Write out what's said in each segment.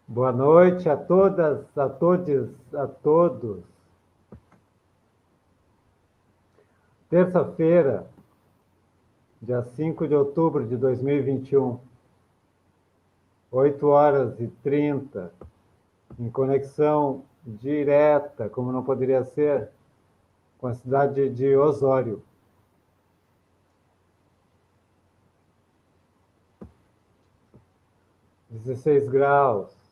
Boa noite a todas, a todos, a todos. Terça-feira, dia 5 de outubro de 2021, 8h30, em conexão direta, como não poderia ser, com a cidade de Osório. (16 graus).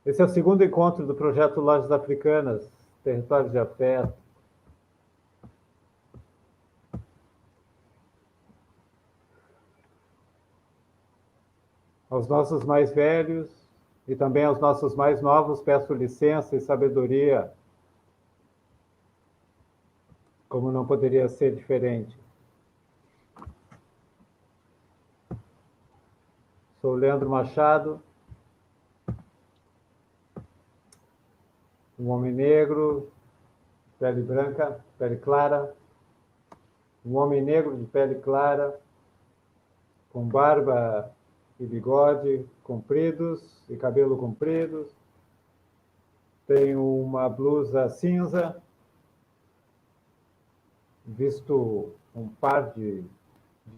Esse é o segundo encontro do projeto Lojas Africanas, Territórios de Afeto. Aos nossos mais velhos e também aos nossos mais novos, peço licença e sabedoria, como não poderia ser diferente. Sou Leandro Machado, um homem negro, pele branca, pele clara, um homem negro de pele clara, com barba e bigode compridos e cabelo comprido. Tenho uma blusa cinza, visto um par de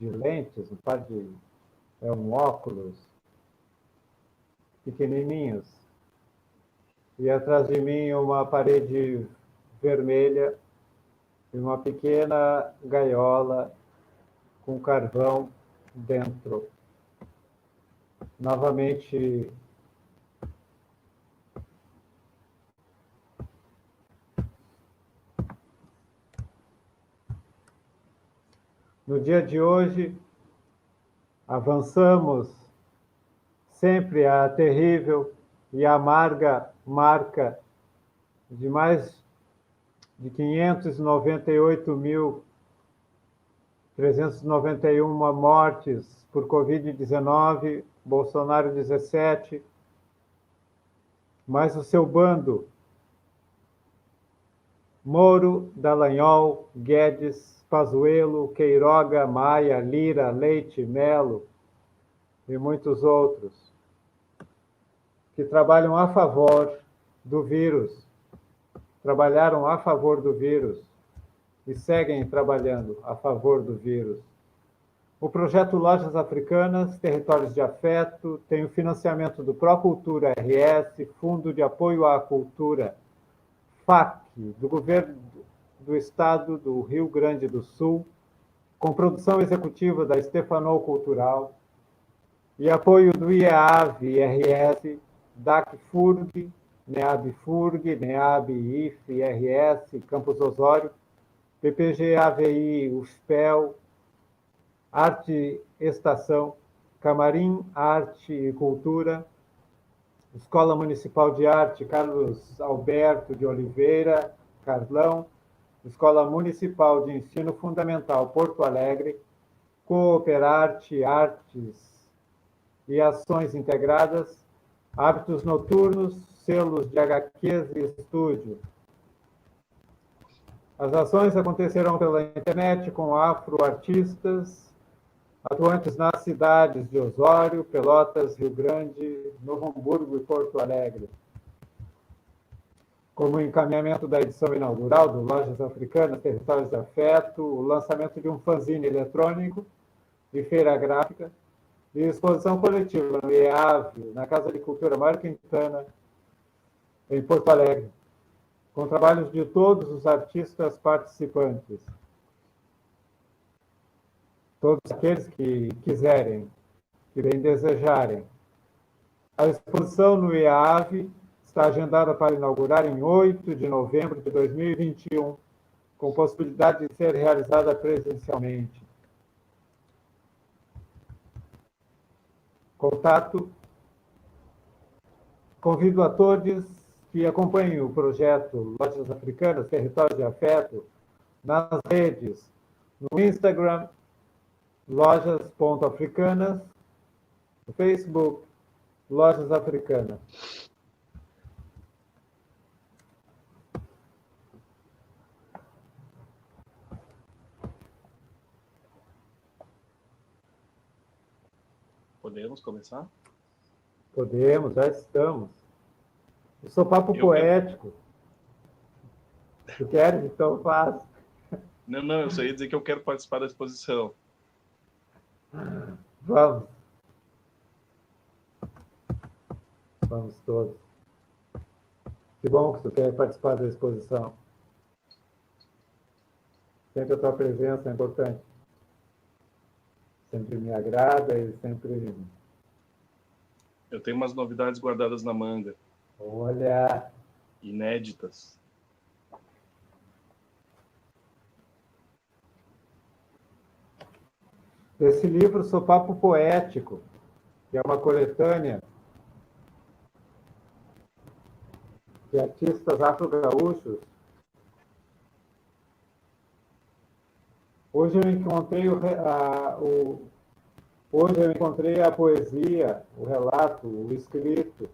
lentes, um óculos pequenininhos. E atrás de mim uma parede vermelha e uma pequena gaiola com carvão dentro. Novamente, no dia de hoje, avançamos sempre a terrível e amarga marca de mais de 598.391 mortes por Covid-19, Bolsonaro 17, mais o seu bando, Moro, Dallagnol, Guedes, Pazuello, Queiroga, Maia, Lira, Leite, Melo e muitos outros, que trabalham a favor do vírus, trabalharam a favor do vírus e seguem trabalhando a favor do vírus. O projeto Lojas Africanas, Territórios de Afeto, tem o financiamento do Procultura RS, Fundo de Apoio à Cultura, FAC, do Governo do Estado do Rio Grande do Sul, com produção executiva da Stefanol Cultural, e apoio do IEAV-RS, DAC-FURG, NEAB-FURG, NEAB-IF-RS, Campus Osório, PPG-AVI, UFPEL, Arte Estação, Camarim Arte e Cultura, Escola Municipal de Arte Carlos Alberto de Oliveira, Carlão, Escola Municipal de Ensino Fundamental Porto Alegre, Cooperarte Artes e Ações Integradas, Hábitos Noturnos, selos de HQs e estúdio. As ações acontecerão pela internet com afroartistas, atuantes nas cidades de Osório, Pelotas, Rio Grande, Novo Hamburgo e Porto Alegre. Como encaminhamento da edição inaugural do Lojas Africanas, Territórios de Afeto, o lançamento de um fanzine eletrônico e feira gráfica, e exposição coletiva no IEAV, na Casa de Cultura Mário Quintana, em Porto Alegre, com trabalhos de todos os artistas participantes. Todos aqueles que quiserem, que bem desejarem. A exposição no IEAV está agendada para inaugurar em 8 de novembro de 2021, com possibilidade de ser realizada presencialmente. Contato. Convido a todos que acompanhem o projeto Lojas Africanas, Territórios de Afeto, nas redes, no Instagram, lojas.africanas, no Facebook, Lojas Africanas. Podemos começar? Podemos, já estamos. Eu sou papo Eu quero. poético. Tu queres? Então faz. Não, eu só ia dizer que eu quero participar da exposição. Vamos. Vamos todos. Que bom que tu quer participar da exposição. Sempre a tua presença é importante. Sempre me agrada e sempre... Eu tenho umas novidades guardadas na manga, Olha, inéditas. esse livro Sou Papo Poético, que é uma coletânea de artistas afro-gaúchos. Hoje eu encontrei hoje eu encontrei a poesia, o relato, o escrito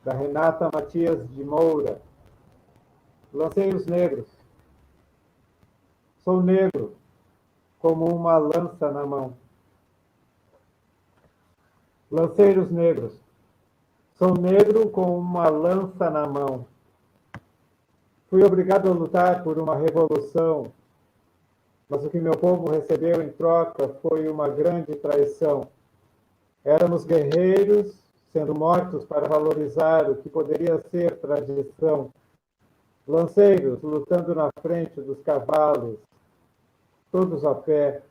da Renata Matias de Moura. Lancei os negros. Sou negro, como uma lança na mão. Lanceiros negros. Sou negro com uma lança na mão. Fui obrigado a lutar por uma revolução, mas o que meu povo recebeu em troca foi uma grande traição. Éramos guerreiros, sendo mortos para valorizar o que poderia ser tradição. Lanceiros lutando na frente dos cavalos, todos a pé,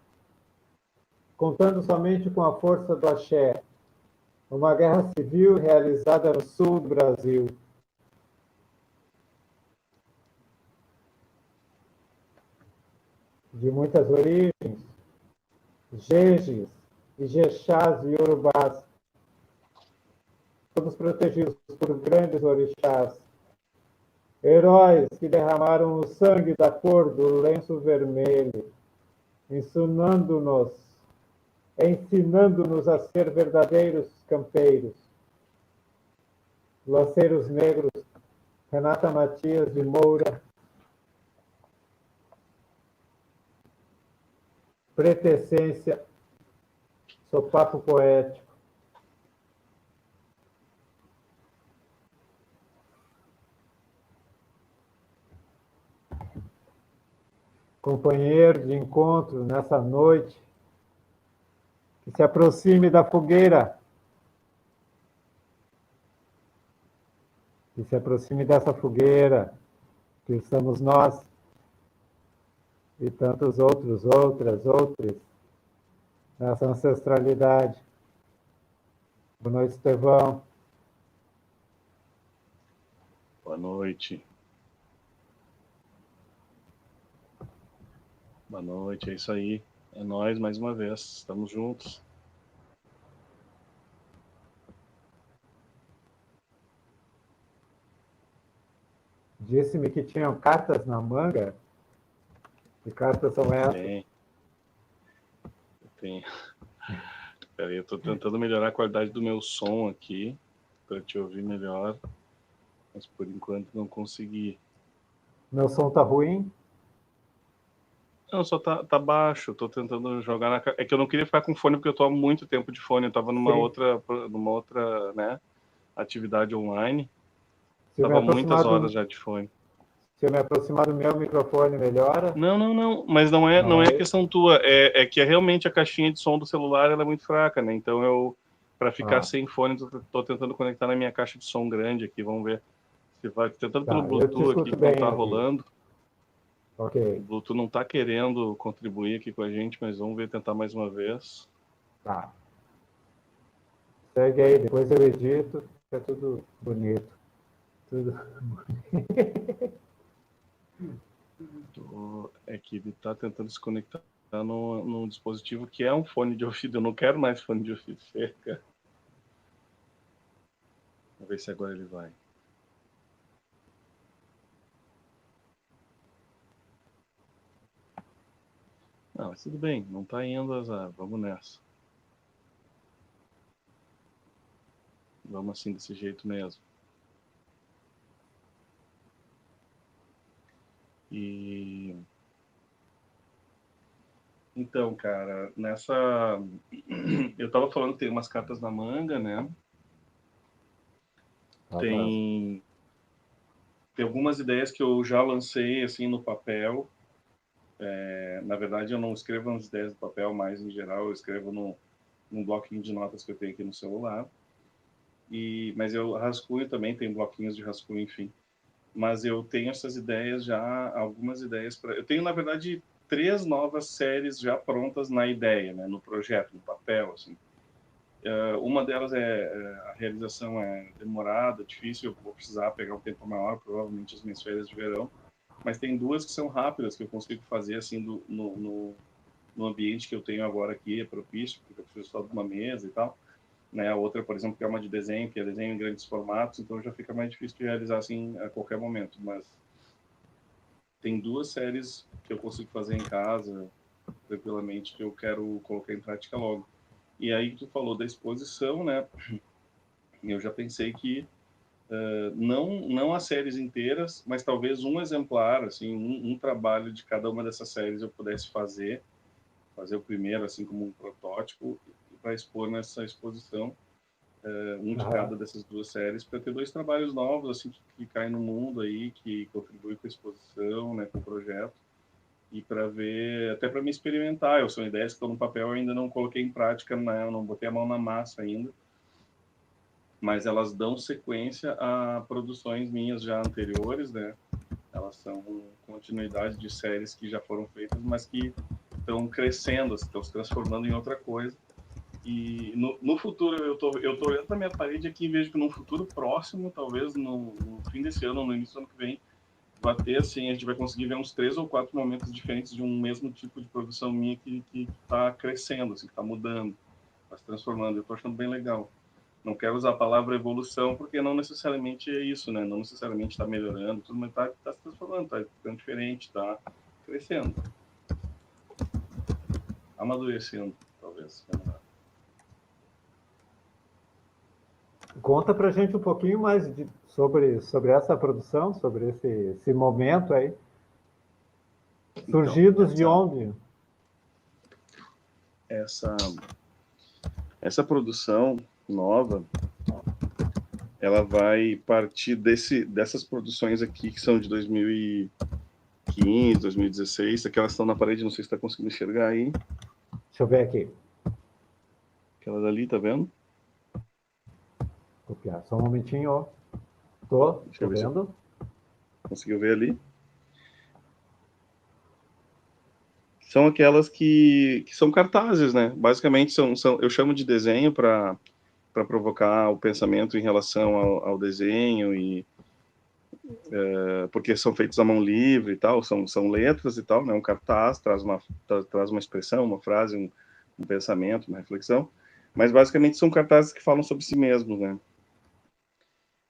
contando somente com a força do axé. Uma guerra civil realizada no sul do Brasil. De muitas origens, jejes, ijexás e urubás, todos protegidos por grandes orixás. Heróis que derramaram o sangue da cor do lenço vermelho, ensinando-nos a ser verdadeiros campeiros. Lanceiros negros, Renata Matias de Moura. Pretessência, Sou Papo Poético. Companheiro de encontro nessa noite, que se aproxime da fogueira, que se aproxime dessa fogueira, que estamos nós e tantos outros, outros, nessa ancestralidade. Boa noite, Estevão. Boa noite. Boa noite, é isso aí. É nós mais uma vez, estamos juntos. Disse-me que tinham cartas na manga. Que cartas são essas? Tem. Peraí, eu estou tentando melhorar a qualidade do meu som aqui, para te ouvir melhor, mas por enquanto não consegui. Meu som tá ruim? Não, só tá baixo, estou tentando jogar na... É que eu não queria ficar com fone, porque eu estou há muito tempo de fone, eu estava numa outra, né, atividade online, estava muitas horas já de fone. Se eu me aproximar do meu microfone, melhora? Não, mas não é questão tua, é que realmente a caixinha de som do celular ela é muito fraca, né? Então eu, para ficar sem fone, tô tentando conectar na minha caixa de som grande aqui, vamos ver se vai, tentando pelo Bluetooth aqui, que não tá rolando. Ok. O Bluetooth não tá querendo contribuir aqui com a gente, mas vamos ver, tentar mais uma vez. Tá. Segue aí, depois eu edito, fica tudo bonito. Tudo É que ele tá tentando se conectar num dispositivo que é um fone de ouvido. Eu não quero mais fone de ouvido, chega. Vamos ver se agora ele vai. Não, mas tudo bem, não tá indo azar, vamos nessa. Vamos assim, desse jeito mesmo. E... Então, cara, nessa... Eu tava falando que tem umas cartas na manga, né? Tem algumas ideias que eu já lancei assim no papel. Na verdade, eu não escrevo as ideias no papel, mas em geral eu escrevo num bloquinho de notas que eu tenho aqui no celular. Mas eu rascunho também, tem bloquinhos de rascunho, enfim. Mas eu tenho essas ideias já, algumas ideias para. Eu tenho, na verdade, 3 novas séries já prontas na ideia, né, no projeto, no papel, assim. Uma delas a realização é demorada, difícil, eu vou precisar pegar um tempo maior, provavelmente as minhas férias de verão. Mas tem 2 que são rápidas, que eu consigo fazer assim no ambiente que eu tenho agora aqui, é propício, porque eu preciso só de uma mesa e tal. Né? A outra, por exemplo, que é uma de desenho, que é desenho em grandes formatos, então já fica mais difícil de realizar assim a qualquer momento. Mas tem 2 séries que eu consigo fazer em casa, tranquilamente, que eu quero colocar em prática logo. E aí tu falou da exposição, né? Eu já pensei que não as séries inteiras, mas talvez um exemplar, assim, um trabalho de cada uma dessas séries eu pudesse fazer o primeiro, assim, como um protótipo, para expor nessa exposição, um de cada dessas 2 séries, para ter 2 trabalhos novos, assim, que caem no mundo aí, que contribuem com a exposição, né, com o projeto, e para ver, até para me experimentar. São ideias que estão no papel, eu ainda não coloquei em prática, né, eu não botei a mão na massa ainda, mas elas dão sequência a produções minhas já anteriores, né? Elas são continuidade de séries que já foram feitas, mas que estão crescendo, estão se transformando em outra coisa. E no futuro, eu tô olhando para minha parede aqui e vejo que no futuro próximo, talvez no fim desse ano, no início do ano que vem, vai ter, assim, a gente vai conseguir ver uns 3 ou 4 momentos diferentes de um mesmo tipo de produção minha que está crescendo, assim, que está mudando, está se transformando. Eu estou achando bem legal. Não quero usar a palavra evolução, porque não necessariamente é isso, né? Não necessariamente está melhorando, tudo, mas está se transformando, está ficando diferente, está crescendo. Amadurecendo, talvez. Conta pra gente um pouquinho mais sobre essa produção, sobre esse momento aí. Surgidos de onde? Essa produção nova, ela vai partir dessas produções aqui que são de 2015, 2016, aquelas estão na parede, não sei se está conseguindo enxergar aí. Deixa eu ver aqui. Aquelas ali, tá vendo? Copiar. Só um momentinho. Tô vendo. Conseguiu ver ali? São aquelas que são cartazes, né? Basicamente, eu chamo de desenho para provocar o pensamento em relação ao desenho, porque são feitos à mão livre e tal, são letras e tal, né? Um cartaz traz uma expressão, uma frase, um pensamento, uma reflexão, mas basicamente são cartazes que falam sobre si mesmos, né?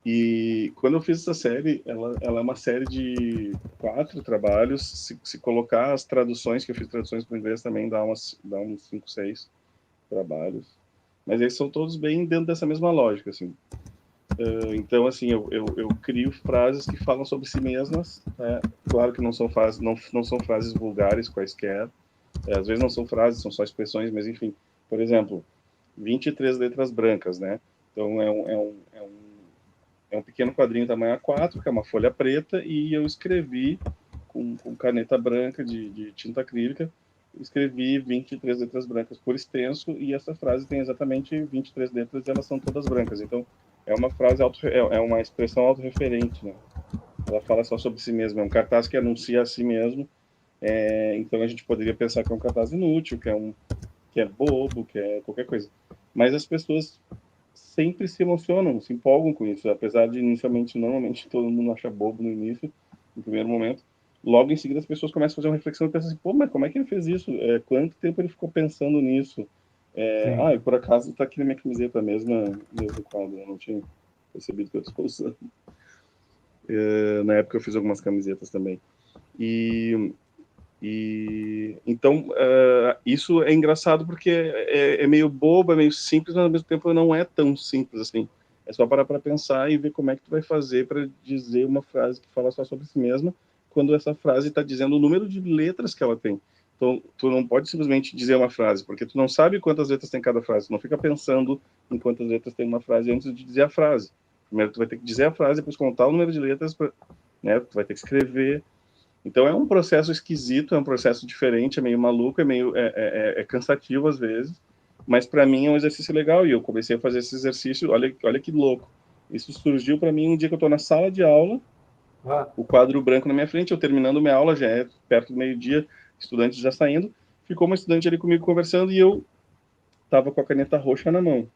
E quando eu fiz essa série, ela é uma série de 4 trabalhos. Se colocar as traduções, que eu fiz traduções para o inglês também, dá uns 5, 6 trabalhos. Mas eles são todos bem dentro dessa mesma lógica, assim. Então, assim, eu crio frases que falam sobre si mesmas. Né? Claro que não são frases vulgares quaisquer. Às vezes não são frases, são só expressões, mas enfim. Por exemplo, 23 letras brancas, né? Então, é um pequeno quadrinho tamanho A4, que é uma folha preta, e eu escrevi com caneta branca de tinta acrílica, escrevi 23 letras brancas por extenso, e essa frase tem exatamente 23 letras e elas são todas brancas. Então, é uma frase, é uma expressão autorreferente, né? Ela fala só sobre si mesma, é um cartaz que anuncia a si mesmo, então a gente poderia pensar que é um cartaz inútil, que é bobo, que é qualquer coisa. Mas as pessoas sempre se emocionam, se empolgam com isso, apesar de inicialmente, normalmente todo mundo acha bobo no início, no primeiro momento. Logo em seguida as pessoas começam a fazer uma reflexão e pensam assim, pô, mas como é que ele fez isso? Quanto tempo ele ficou pensando nisso? E por acaso tá aqui na minha camiseta mesmo quadro, eu não tinha percebido que eu estou usando. Na época eu fiz algumas camisetas também. Então isso é engraçado porque é meio bobo, é meio simples, mas ao mesmo tempo não é tão simples assim. É só parar para pensar e ver como é que tu vai fazer para dizer uma frase que fala só sobre si mesma, quando essa frase está dizendo o número de letras que ela tem. Então, tu não pode simplesmente dizer uma frase, porque tu não sabe quantas letras tem cada frase. Tu não fica pensando em quantas letras tem uma frase antes de dizer a frase. Primeiro tu vai ter que dizer a frase, depois contar o número de letras, né? Tu vai ter que escrever. Então é um processo esquisito, é um processo diferente, é meio maluco, é cansativo às vezes, mas para mim é um exercício legal e eu comecei a fazer esse exercício. Olha que louco. Isso surgiu para mim um dia que eu estou na sala de aula, o quadro branco na minha frente, eu terminando minha aula, já é perto do meio-dia, estudantes já saindo, ficou uma estudante ali comigo conversando e eu estava com a caneta roxa na mão.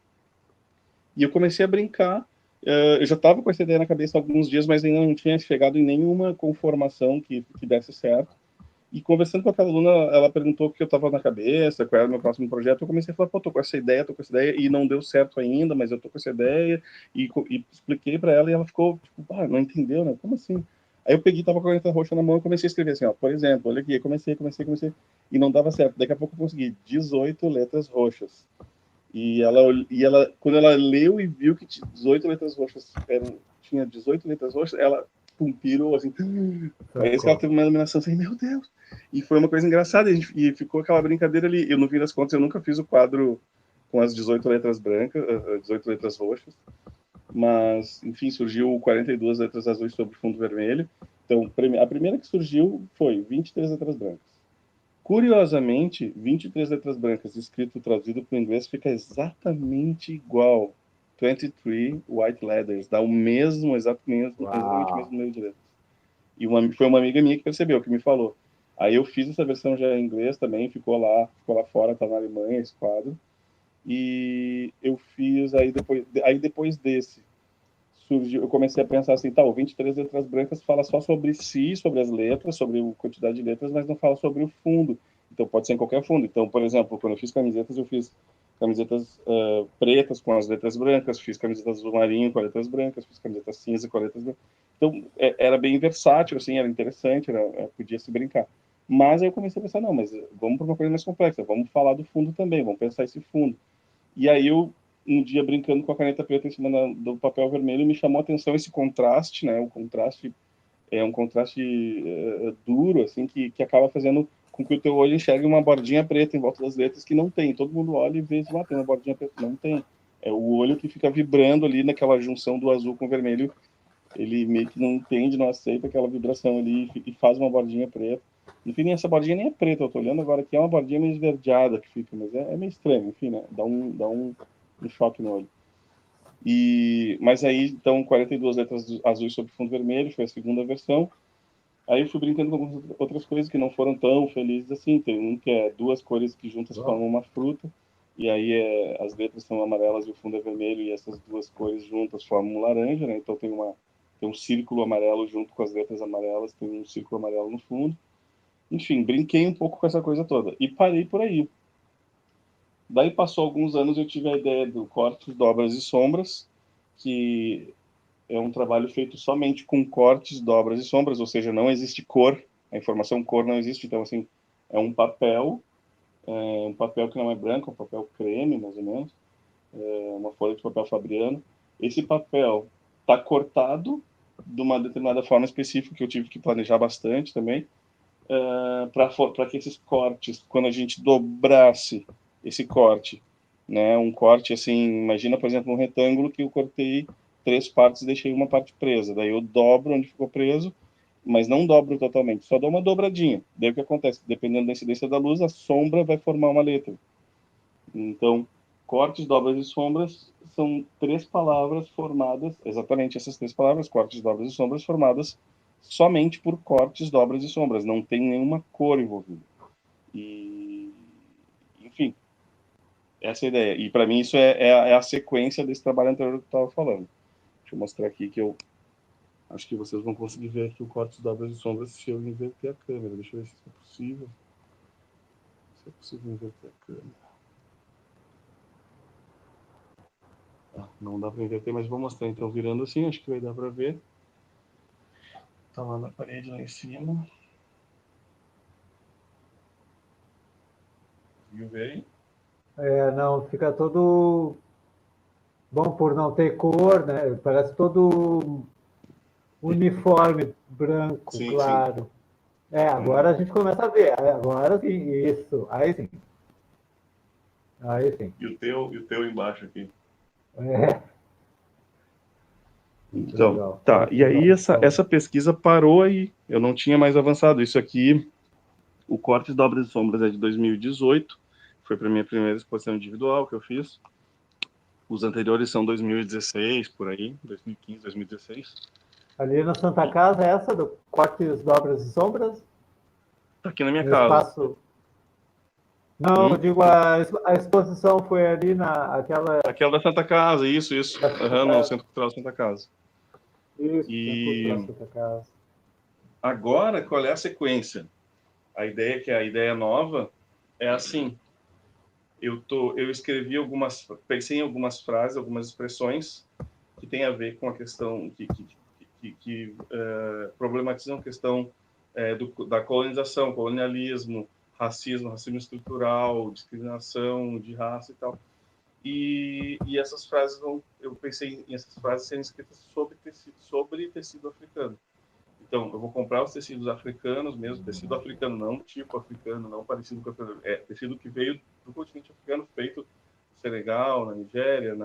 E eu comecei a brincar. Eu já estava com essa ideia na cabeça há alguns dias, mas ainda não tinha chegado em nenhuma conformação que desse certo. E conversando com aquela aluna, ela perguntou o que eu estava na cabeça, qual era o meu próximo projeto. Eu comecei a falar, pô, tô com essa ideia, e não deu certo ainda, mas eu tô com essa ideia. E expliquei para ela e ela ficou, tipo, não entendeu, né? Como assim? Aí eu peguei, tava com a caneta roxa na mão e comecei a escrever assim, ó, por exemplo, olha aqui, comecei, e não dava certo. Daqui a pouco eu consegui 18 letras roxas. Quando ela leu e viu que 18 letras roxas tinha 18 letras roxas, ela pirou assim. Parece que ela teve uma iluminação assim, meu Deus. E foi uma coisa engraçada, e ficou aquela brincadeira ali. Eu, no fim das contas, eu nunca fiz o quadro com as 18 letras brancas, 18 letras roxas, mas, enfim, surgiu 42 letras azuis sobre fundo vermelho. Então, a primeira que surgiu foi 23 letras brancas. Curiosamente, 23 letras brancas, escrito traduzido para o inglês, fica exatamente igual. 23 white letters, dá exatamente o mesmo número de letras. E foi uma amiga minha que percebeu, que me falou. Aí eu fiz essa versão já em inglês também, ficou lá fora, tá na Alemanha esse quadro. E eu fiz, aí depois desse, surgiu, eu comecei a pensar assim, tá, o 23 letras brancas fala só sobre si, sobre as letras, sobre a quantidade de letras, mas não fala sobre o fundo. Então pode ser em qualquer fundo. Então, por exemplo, quando eu fiz camisetas, eu fiz camisetas pretas com as letras brancas, fiz camisetas azul marinho com as letras brancas, fiz camisetas cinza com as letras brancas. Então era bem versátil, assim, era interessante, podia se brincar. Mas aí eu comecei a pensar, não, mas vamos para uma coisa mais complexa, vamos falar do fundo também, vamos pensar esse fundo. E aí um dia brincando com a caneta preta em cima do papel vermelho, me chamou a atenção esse contraste, né? O contraste é um contraste duro, assim, que acaba fazendo com que o teu olho enxergue uma bordinha preta em volta das letras que não tem. Todo mundo olha e vê, tem uma bordinha preta. Não tem. É o olho que fica vibrando ali naquela junção do azul com o vermelho. Ele meio que não entende, não aceita aquela vibração ali e faz uma bordinha preta. Enfim, essa bordinha nem é preta, eu tô olhando agora que é uma bordinha meio esverdeada que fica, mas é meio estranho, enfim, né? Dá um choque no olho. Mas aí, então, 42 letras azuis sobre fundo vermelho, foi a segunda versão. Aí eu fui brincando com algumas outras coisas que não foram tão felizes assim. Tem um que é duas cores que juntas formam uma fruta, e aí as letras são amarelas e o fundo é vermelho, e essas duas cores juntas formam um laranja, né? Então tem um círculo amarelo junto com as letras amarelas, tem um círculo amarelo no fundo. Enfim, brinquei um pouco com essa coisa toda. E parei por aí. Daí passou alguns anos, eu tive a ideia do cortes, dobras e sombras, que é um trabalho feito somente com cortes, dobras e sombras, ou seja, não existe cor, a informação cor não existe, então assim, é um papel que não é branco, é um papel creme, mais ou menos, uma folha de papel fabriano. Esse papel está cortado de uma determinada forma específica, que eu tive que planejar bastante também, para que esses cortes, quando a gente dobrasse esse corte, né, um corte assim, imagina, por exemplo, um retângulo que eu cortei 3 partes e deixei uma parte presa, daí eu dobro onde ficou preso, mas não dobro totalmente, só dou uma dobradinha. Daí o que acontece? Dependendo da incidência da luz, a sombra vai formar uma letra. Então, cortes, dobras e sombras são 3 palavras formadas, exatamente essas 3 palavras, cortes, dobras e sombras, formadas somente por cortes, dobras e sombras. Não tem nenhuma cor envolvida. Enfim, essa é a ideia. E para mim isso é a sequência desse trabalho anterior que eu estava falando. Deixa eu mostrar aqui que eu acho que vocês vão conseguir ver aqui o cortes, dobras e sombras se eu inverter a câmera. Deixa eu ver se é possível. Se é possível inverter a câmera. Não dá para inverter, mas vou mostrar então virando assim, acho que vai dar para ver. Tá lá na parede, lá em cima. Viu bem? Não, fica todo bom por não ter cor, né? Parece todo uniforme branco, Sim, sim. claro. Agora a gente começa a ver. Agora sim, isso. Aí sim. Aí sim. E o teu embaixo aqui. É. Então, legal. tá. E aí essa pesquisa parou aí. Eu não tinha mais avançado. Isso aqui, o Cortes, Dobras e Sombras é de 2018. Foi para minha primeira exposição individual que eu fiz. Os anteriores são 2016, por aí, 2015, 2016. Ali na Santa Casa, essa do Cortes, Dobras e Sombras? Tá aqui na minha No casa. espaço... Não, eu digo, a exposição foi ali naquela... Aquela da Santa Casa, isso. No Centro Cultural Santa Casa. Isso, E Centro Cultural Santa Casa. agora, qual é a sequência? A ideia nova é assim. Eu escrevi pensei em algumas frases, algumas expressões que tem a ver com a questão que problematizam a questão da colonização, colonialismo, racismo estrutural, discriminação de raça e tal. E essas frases eu pensei em essas frases serem escritas sobre tecido africano. Então, eu vou comprar os tecidos africanos mesmo, tecido africano, não tipo africano, não parecido com africano. É tecido que veio do continente africano, feito no Senegal, na Nigéria,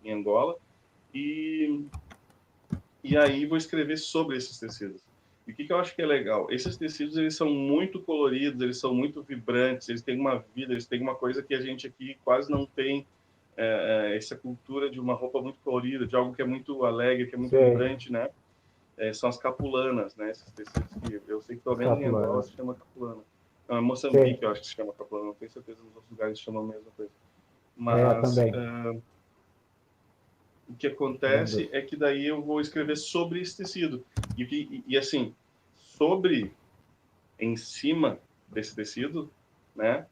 em Angola. E aí vou escrever sobre esses tecidos. E o que eu acho que é legal? Esses tecidos, eles são muito coloridos, eles são muito vibrantes, eles têm uma vida, eles têm uma coisa que a gente aqui quase não tem, essa cultura de uma roupa muito colorida, de algo que é muito alegre, que é muito vibrante, né? São as capulanas, né? Esses tecidos que eu sei que pelo menos em Angola se chama capulana. Não, é Moçambique, eu acho que se chama capulana, não tenho certeza nos outros lugares se chama a mesma coisa. Mas o que acontece é que daí eu vou escrever sobre esse tecido. E assim, em cima desse tecido, né?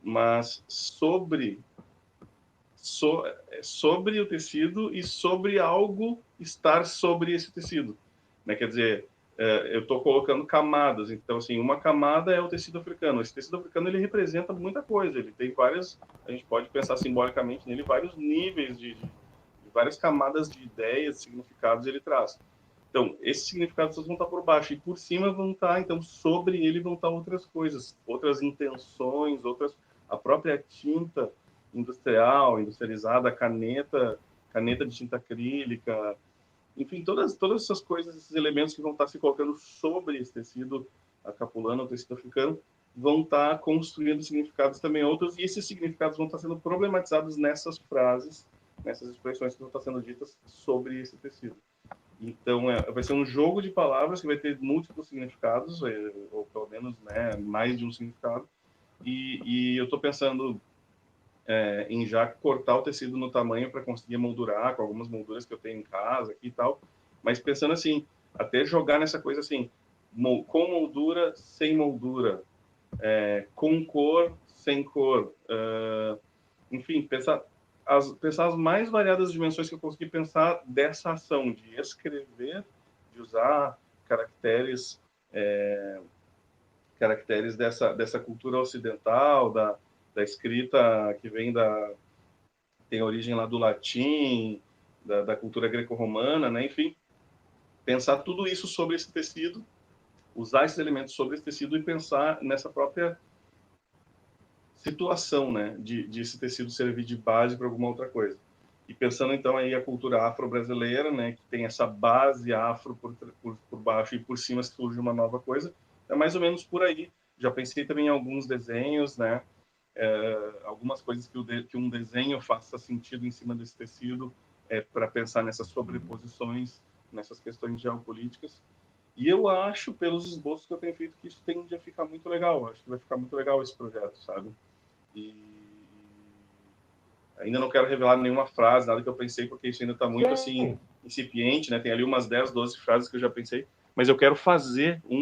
Mas sobre o tecido e sobre algo estar sobre esse tecido, né? Quer dizer, eu estou colocando camadas. Então, assim, uma camada é o tecido africano. Esse tecido africano, ele representa muita coisa. Ele tem a gente pode pensar simbolicamente nele, vários níveis de várias camadas de ideias, significados ele traz. Então, esses significados vão estar por baixo e por cima vão estar, então, sobre ele vão estar outras coisas, outras intenções, a própria tinta industrializada, caneta de tinta acrílica, enfim, todas essas coisas, esses elementos que vão estar se colocando sobre esse tecido capulano, o tecido africano, vão estar construindo significados também outros, e esses significados vão estar sendo problematizados nessas frases, nessas expressões que vão estar sendo ditas sobre esse tecido. Então, vai ser um jogo de palavras que vai ter múltiplos significados, ou pelo menos, né, mais de um significado, e eu estou pensando em já cortar o tecido no tamanho para conseguir moldurar com algumas molduras que eu tenho em casa aqui e tal, mas pensando assim, até jogar nessa coisa assim, com moldura, sem moldura, com cor, sem cor, enfim, pensar as mais variadas dimensões que eu consegui pensar dessa ação de escrever, de usar caracteres dessa cultura ocidental, da escrita que tem origem lá do latim, da cultura greco-romana, né? Enfim, pensar tudo isso sobre esse tecido, usar esses elementos sobre esse tecido e pensar nessa própria situação, né, de esse tecido servir de base para alguma outra coisa. E pensando então aí a cultura afro-brasileira, né, que tem essa base afro por baixo e por cima surge uma nova coisa, é mais ou menos por aí. Já pensei também em alguns desenhos, né, algumas coisas que um desenho faça sentido em cima desse tecido, para pensar nessas sobreposições, nessas questões geopolíticas. E eu acho, pelos esboços que eu tenho feito, que isso tende a ficar muito legal. Acho que vai ficar muito legal esse projeto, sabe? E ainda não quero revelar nenhuma frase, nada que eu pensei, porque isso ainda está muito assim incipiente, né? Tem ali umas 10, 12 frases que eu já pensei, mas eu quero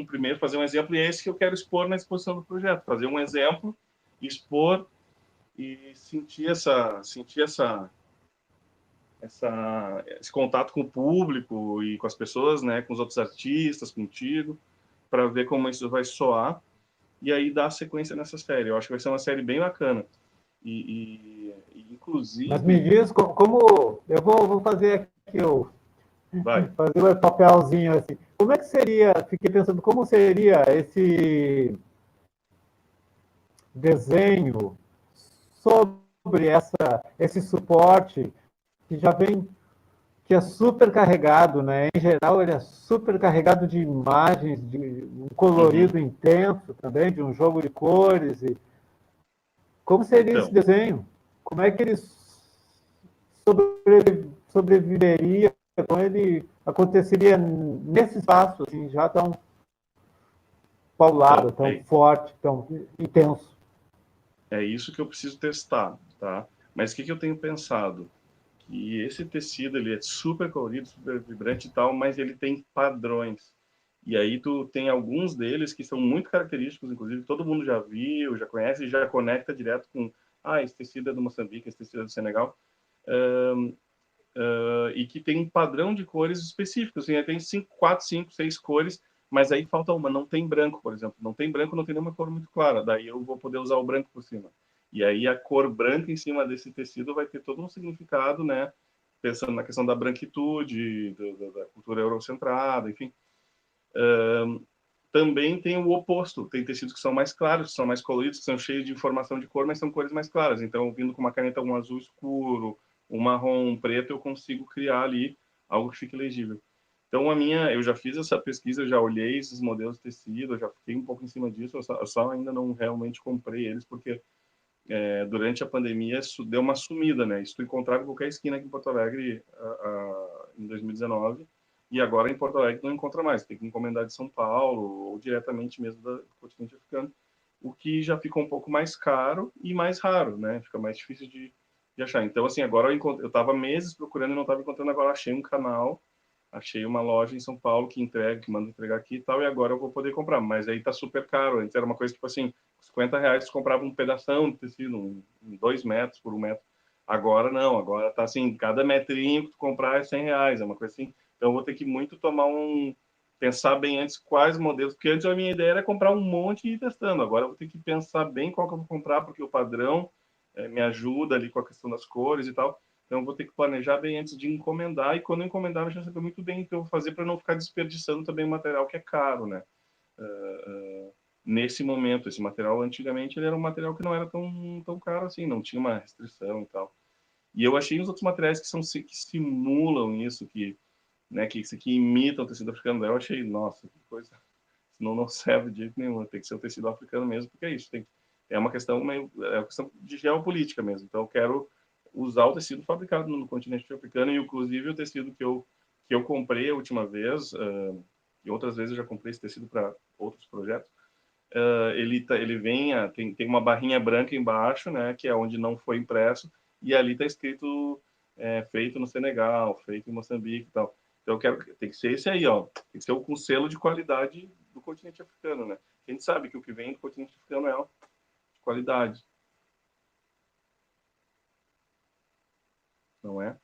primeiro fazer um exemplo, e é esse que eu quero expor na exposição do projeto, fazer um exemplo, expor e sentir esse contato com o público e com as pessoas, né, com os outros artistas, contigo, para ver como isso vai soar, e aí dar sequência nessa série. Eu acho que vai ser uma série bem bacana. E inclusive... Mas me diz como... Eu vou fazer aqui fazer um papelzinho assim. Como é que seria... Fiquei pensando como seria esse desenho sobre esse suporte que já vem... que é super carregado, né? Em geral, ele é super carregado de imagens, de um colorido intenso também, de um jogo de cores. E como seria esse desenho? Como é que ele sobreviveria? Como ele aconteceria nesse espaço, assim, já tão paulado, tão forte, tão intenso? É isso que eu preciso testar, tá? Mas o que eu tenho pensado? Que esse tecido, ele é super colorido, super vibrante e tal, mas ele tem padrões. E aí tu tem alguns deles que são muito característicos, inclusive todo mundo já viu, já conhece, já conecta direto com esse tecido é do Moçambique, esse tecido é do Senegal, e que tem um padrão de cores específicos. Assim, tem 4, 5, 6 cores, mas aí falta uma, não tem branco, por exemplo. Não tem branco, não tem nenhuma cor muito clara. Daí eu vou poder usar o branco por cima. E aí a cor branca em cima desse tecido vai ter todo um significado, né? Pensando na questão da branquitude, da cultura eurocentrada, enfim. Também tem o oposto. Tem tecidos que são mais claros, que são mais coloridos, que são cheios de informação de cor, mas são cores mais claras. Então, vindo com uma caneta um azul escuro, um marrom, um preto, eu consigo criar ali algo que fique legível. Então, eu já fiz essa pesquisa, eu já olhei esses modelos de tecido, eu já fiquei um pouco em cima disso, eu só ainda não realmente comprei eles, porque durante a pandemia isso deu uma sumida, né? Isso tu encontrava em qualquer esquina aqui em Porto Alegre em 2019, e agora em Porto Alegre não encontra mais, tem que encomendar de São Paulo ou diretamente mesmo do continente africano, o que já fica um pouco mais caro e mais raro, né? Fica mais difícil de achar. Então, assim, agora eu estava meses procurando e não estava encontrando, agora achei um canal, achei uma loja em São Paulo que entrega, que manda entregar aqui e tal, e agora eu vou poder comprar. Mas aí tá super caro. Antes era uma coisa tipo assim, R$ 50 você comprava um pedação de tecido, 2 metros por 1 metro. Agora não, agora tá assim, cada metrinho que tu comprar é R$ 100, é uma coisa assim. Então eu vou ter que muito pensar bem antes quais modelos, porque antes a minha ideia era comprar um monte e ir testando. Agora eu vou ter que pensar bem qual que eu vou comprar, porque o padrão me ajuda ali com a questão das cores e tal. Então, eu vou ter que planejar bem antes de encomendar, e quando eu encomendar, eu já saber muito bem o que eu vou fazer para não ficar desperdiçando também o material que é caro, né? Nesse momento, esse material, antigamente, ele era um material que não era tão caro assim, não tinha uma restrição e tal. E eu achei os outros materiais que simulam isso, que imitam o tecido africano, daí eu achei, nossa, que coisa, senão não serve de jeito nenhum, tem que ser o tecido africano mesmo, porque é isso, é uma questão de geopolítica mesmo, então eu quero usar o tecido fabricado no continente africano, e inclusive o tecido que eu comprei a última vez, e outras vezes eu já comprei esse tecido para outros projetos, ele tem uma barrinha branca embaixo, né, que é onde não foi impresso, e ali está escrito feito no Senegal, feito em Moçambique e tal. Então tem que ser esse aí, ó, tem que ser com selo de qualidade do continente africano, né? A gente sabe que o que vem do continente africano é de qualidade, não é?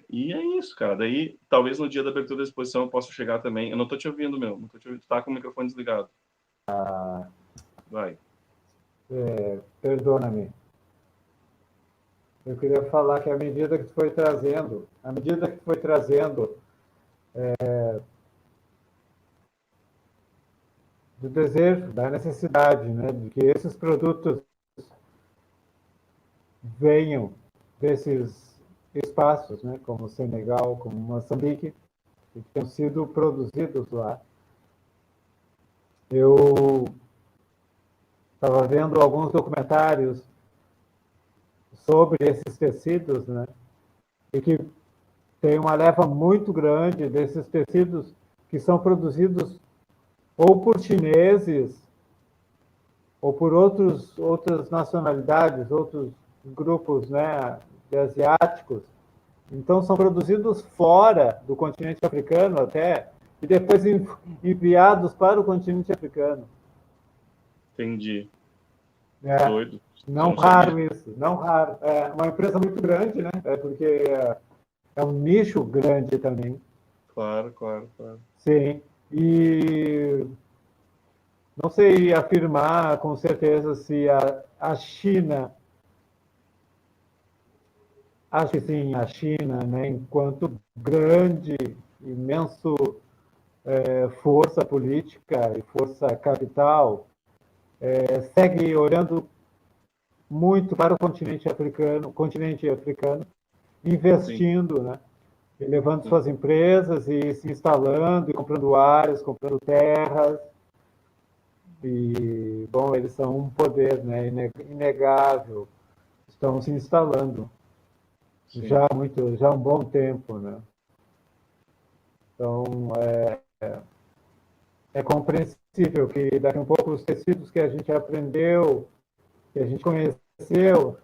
E é isso, cara. Daí, talvez no dia da abertura da exposição eu possa chegar também. Eu não tô te ouvindo, meu. Não tô te ouvindo. Tu tá com o microfone desligado. Vai. Perdona-me. Eu queria falar que à medida que foi trazendo do desejo, da necessidade, né, de que esses produtos venham desses espaços, né, como o Senegal, como Moçambique, que tenham sido produzidos lá. Eu estava vendo alguns documentários sobre esses tecidos, né, e que tem uma leva muito grande desses tecidos que são produzidos ou por chineses ou por outras nacionalidades, outros grupos, né, de asiáticos. Então, são produzidos fora do continente africano até, e depois enviados para o continente africano. Entendi. É, Doido. Eu não não sabia. raro isso, não raro. É uma empresa muito grande, né? Porque é um nicho grande também. Claro, claro, claro. Sim. E não sei afirmar com certeza se a China, acho que sim, a China, né, enquanto grande, imenso força política e força capital, segue olhando muito para o continente africano, investindo, né? E levando suas empresas e se instalando, e comprando áreas, comprando terras. E, bom, eles são um poder, né, inegável. Estão se instalando já há um bom tempo, né? Então, é compreensível que daqui a um pouco os tecidos que a gente aprendeu, que a gente conheceu,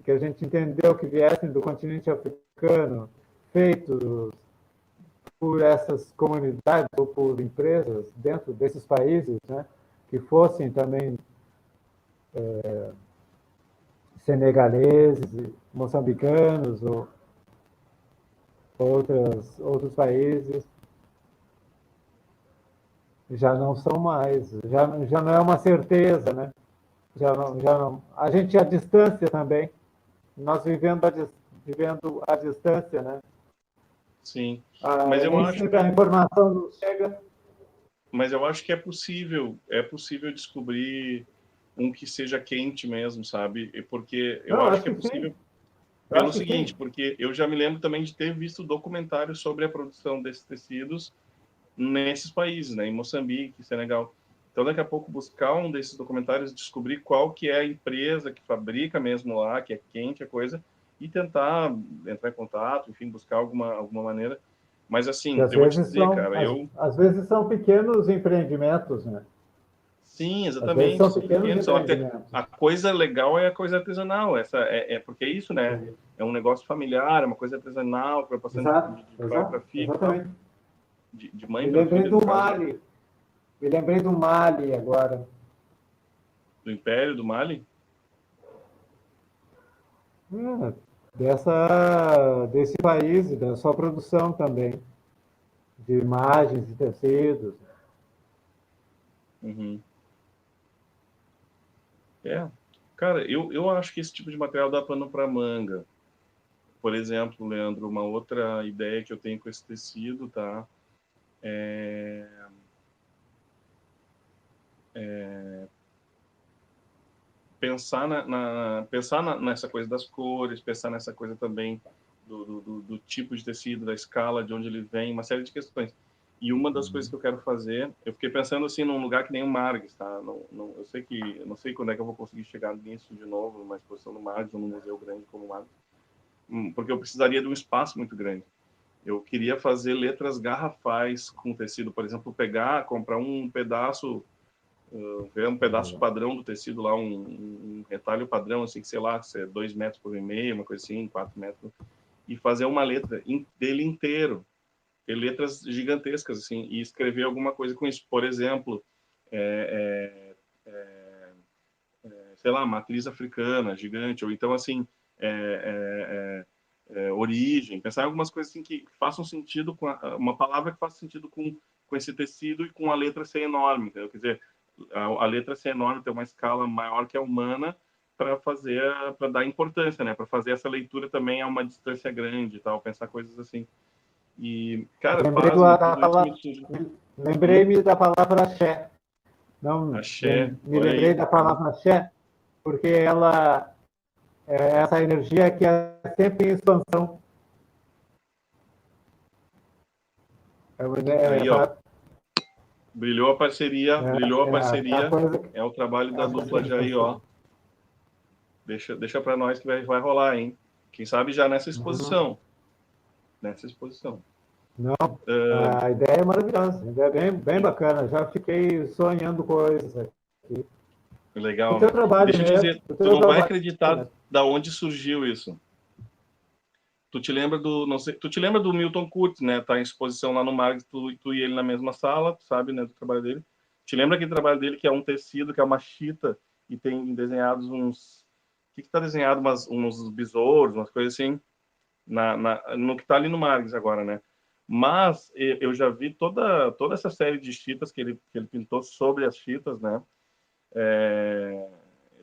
que a gente entendeu que viessem do continente africano, feitos por essas comunidades ou por empresas dentro desses países, né, que fossem também senegaleses, moçambicanos ou outros países, já não são mais, já não é uma certeza, né? Já não. A gente à distância também, nós vivendo à distância, né? Sim, mas eu Nem acho sempre a informação nos chega. mas eu acho que é possível descobrir um que seja quente mesmo, sabe? Porque eu Não, acho acho que é que sim. possível Eu pelo acho que seguinte, sim. porque eu já me lembro também de ter visto documentários sobre a produção desses tecidos nesses países, né, em Moçambique, Senegal. Então, daqui a pouco, buscar um desses documentários, descobrir qual que é a empresa que fabrica mesmo lá, que é quente a coisa, e tentar entrar em contato, enfim, buscar alguma maneira. Mas, Que assim, eu vou te dizer, cara, às vezes são pequenos empreendimentos, né? Sim, Às vezes exatamente, são são pequenos pequenos, são até... empreendimentos. A coisa legal é a coisa artesanal, porque é isso, né? É um negócio familiar, é uma coisa artesanal, que vai passando Exato, de pai para exato, filho e tal, exatamente. de mãe Me para lembrei filha, no do caso, Mali. Me lembrei do Mali agora. do Império, do Mali. É, desse país, da sua produção também, de imagens e tecidos. Uhum. É. Cara, eu acho que esse tipo de material dá pano para manga. Por exemplo, Leandro, uma outra ideia que eu tenho com esse tecido, tá? É, pensar nessa coisa das cores, pensar nessa coisa também do tipo de tecido, da escala, de onde ele vem, uma série de questões. E uma das coisas que eu quero fazer, eu fiquei pensando assim num lugar que nem o Margis, tá? Eu não sei quando é que eu vou conseguir chegar nisso de novo, numa exposição no Margis ou num museu grande como o Margis, porque eu precisaria de um espaço muito grande. Eu queria fazer letras garrafais com tecido, por exemplo, comprar um pedaço, ver um pedaço padrão do tecido lá, um retalho padrão, assim, que sei lá, se é 2 metros por 1,5, uma coisa assim, 4 metros, e fazer uma letra dele inteiro, ter letras gigantescas, assim, e escrever alguma coisa com isso. Por exemplo, é, sei lá, matriz africana, gigante, ou então, assim, origem, pensar em algumas coisas assim que façam sentido uma palavra que faça sentido com esse tecido e com a letra ser enorme, entendeu? Quer dizer, a letra ser enorme, ter uma escala maior que a humana para dar importância, né? Para fazer essa leitura também a uma distância grande e tal, pensar coisas assim. E, cara, Lembrei pasme, da tudo isso me palavra, surgiu. lembrei-me da palavra axé. Não, Axé, me olha lembrei aí. da palavra axé porque ela é essa energia que é sempre em expansão. Aí, ó, brilhou a É a parceria, coisa que é o trabalho é da a dupla coisa em já aí, ó. expansão. Deixa para nós que vai rolar, hein? Quem sabe já nessa Uhum. exposição. Nessa exposição. Não, Uh, a ideia é maravilhosa, a ideia é bem bacana. Já fiquei sonhando coisas aqui. O legal, teu né? trabalho Deixa eu mesmo, dizer, o tu teu não vai trabalho acreditar mesmo. da onde surgiu isso. Tu te lembra do, não sei, tu te lembra do Milton Kurtz, né? Tá em exposição lá no Marx, tu e ele na mesma sala, tu sabe, né, do trabalho dele. Te lembra aquele trabalho dele que é um tecido, que é uma chita e tem desenhados uns, o que tá desenhado uns besouros, umas coisas assim, no que tá ali no Marx agora, né? Mas eu já vi toda essa série de chitas que ele pintou sobre as chitas, né?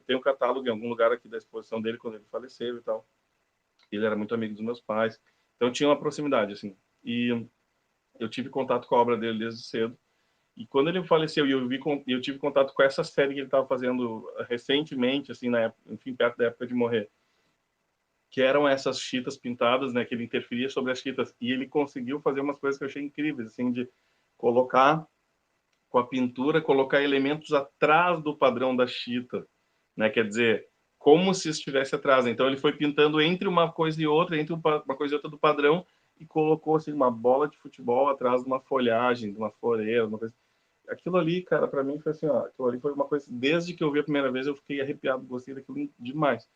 Tem um catálogo em algum lugar aqui da exposição dele quando ele faleceu e tal. Ele era muito amigo dos meus pais, então tinha uma proximidade assim. E eu tive contato com a obra dele desde cedo E quando ele faleceu, e eu tive contato com essa série que ele estava fazendo recentemente, assim, na época, enfim, perto da época de morrer, que eram essas chitas pintadas, né, que ele interferia sobre as chitas, e ele conseguiu fazer umas coisas que eu achei incríveis, assim, de colocar com a pintura, colocar elementos atrás do padrão da chita, né, quer dizer, como se estivesse atrás. Então ele foi pintando entre uma coisa e outra, entre uma coisa e outra do padrão, e colocou assim uma bola de futebol atrás de uma folhagem, de uma floreira, uma coisa. Aquilo ali, cara, para mim foi assim, ó, aquilo ali foi uma coisa, desde que eu vi a primeira vez, eu fiquei arrepiado, gostei daquilo demais.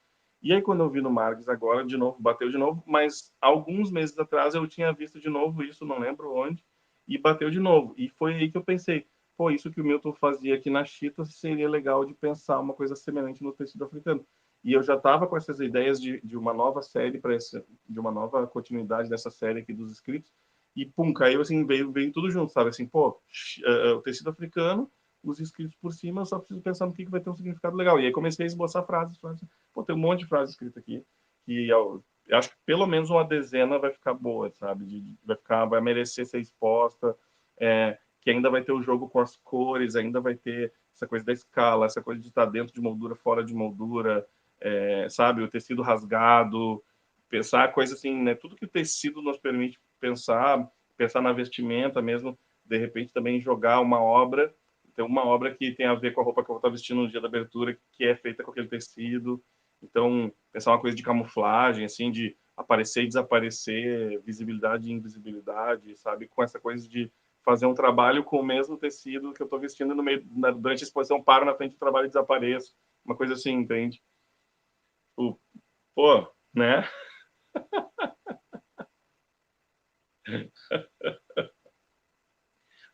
E aí, quando eu vi no Marques agora, de novo, bateu de novo, mas alguns meses atrás eu tinha visto de novo isso, não lembro onde, e bateu de novo. E foi aí que eu pensei, pô, isso que o Milton fazia aqui na Chita seria legal de pensar uma coisa semelhante no tecido africano. E eu já estava com essas ideias de uma nova série, para de uma nova continuidade dessa série aqui dos escritos, e pum, caiu assim, veio tudo junto, sabe? Assim, pô, o tecido africano, os escritos por cima, eu só preciso pensar no que vai ter um significado legal. E aí comecei a esboçar frases. Pô, tem um monte de frases escritas aqui, que eu acho que pelo menos uma dezena vai ficar boa, sabe? Vai merecer ser exposta, que ainda vai ter o jogo com as cores, ainda vai ter essa coisa da escala, essa coisa de estar dentro de moldura, fora de moldura, sabe? O tecido rasgado, pensar coisa assim, né? Tudo que o tecido nos permite pensar na vestimenta mesmo, de repente também jogar uma obra, tem uma obra que tem a ver com a roupa que eu vou estar vestindo no dia da abertura, que é feita com aquele tecido. Então, pensar uma coisa de camuflagem, assim, de aparecer e desaparecer, visibilidade e invisibilidade, sabe? Com essa coisa de fazer um trabalho com o mesmo tecido que eu estou vestindo no meio, durante a exposição, paro na frente do trabalho e desapareço. Uma coisa assim, entende? Pô, né?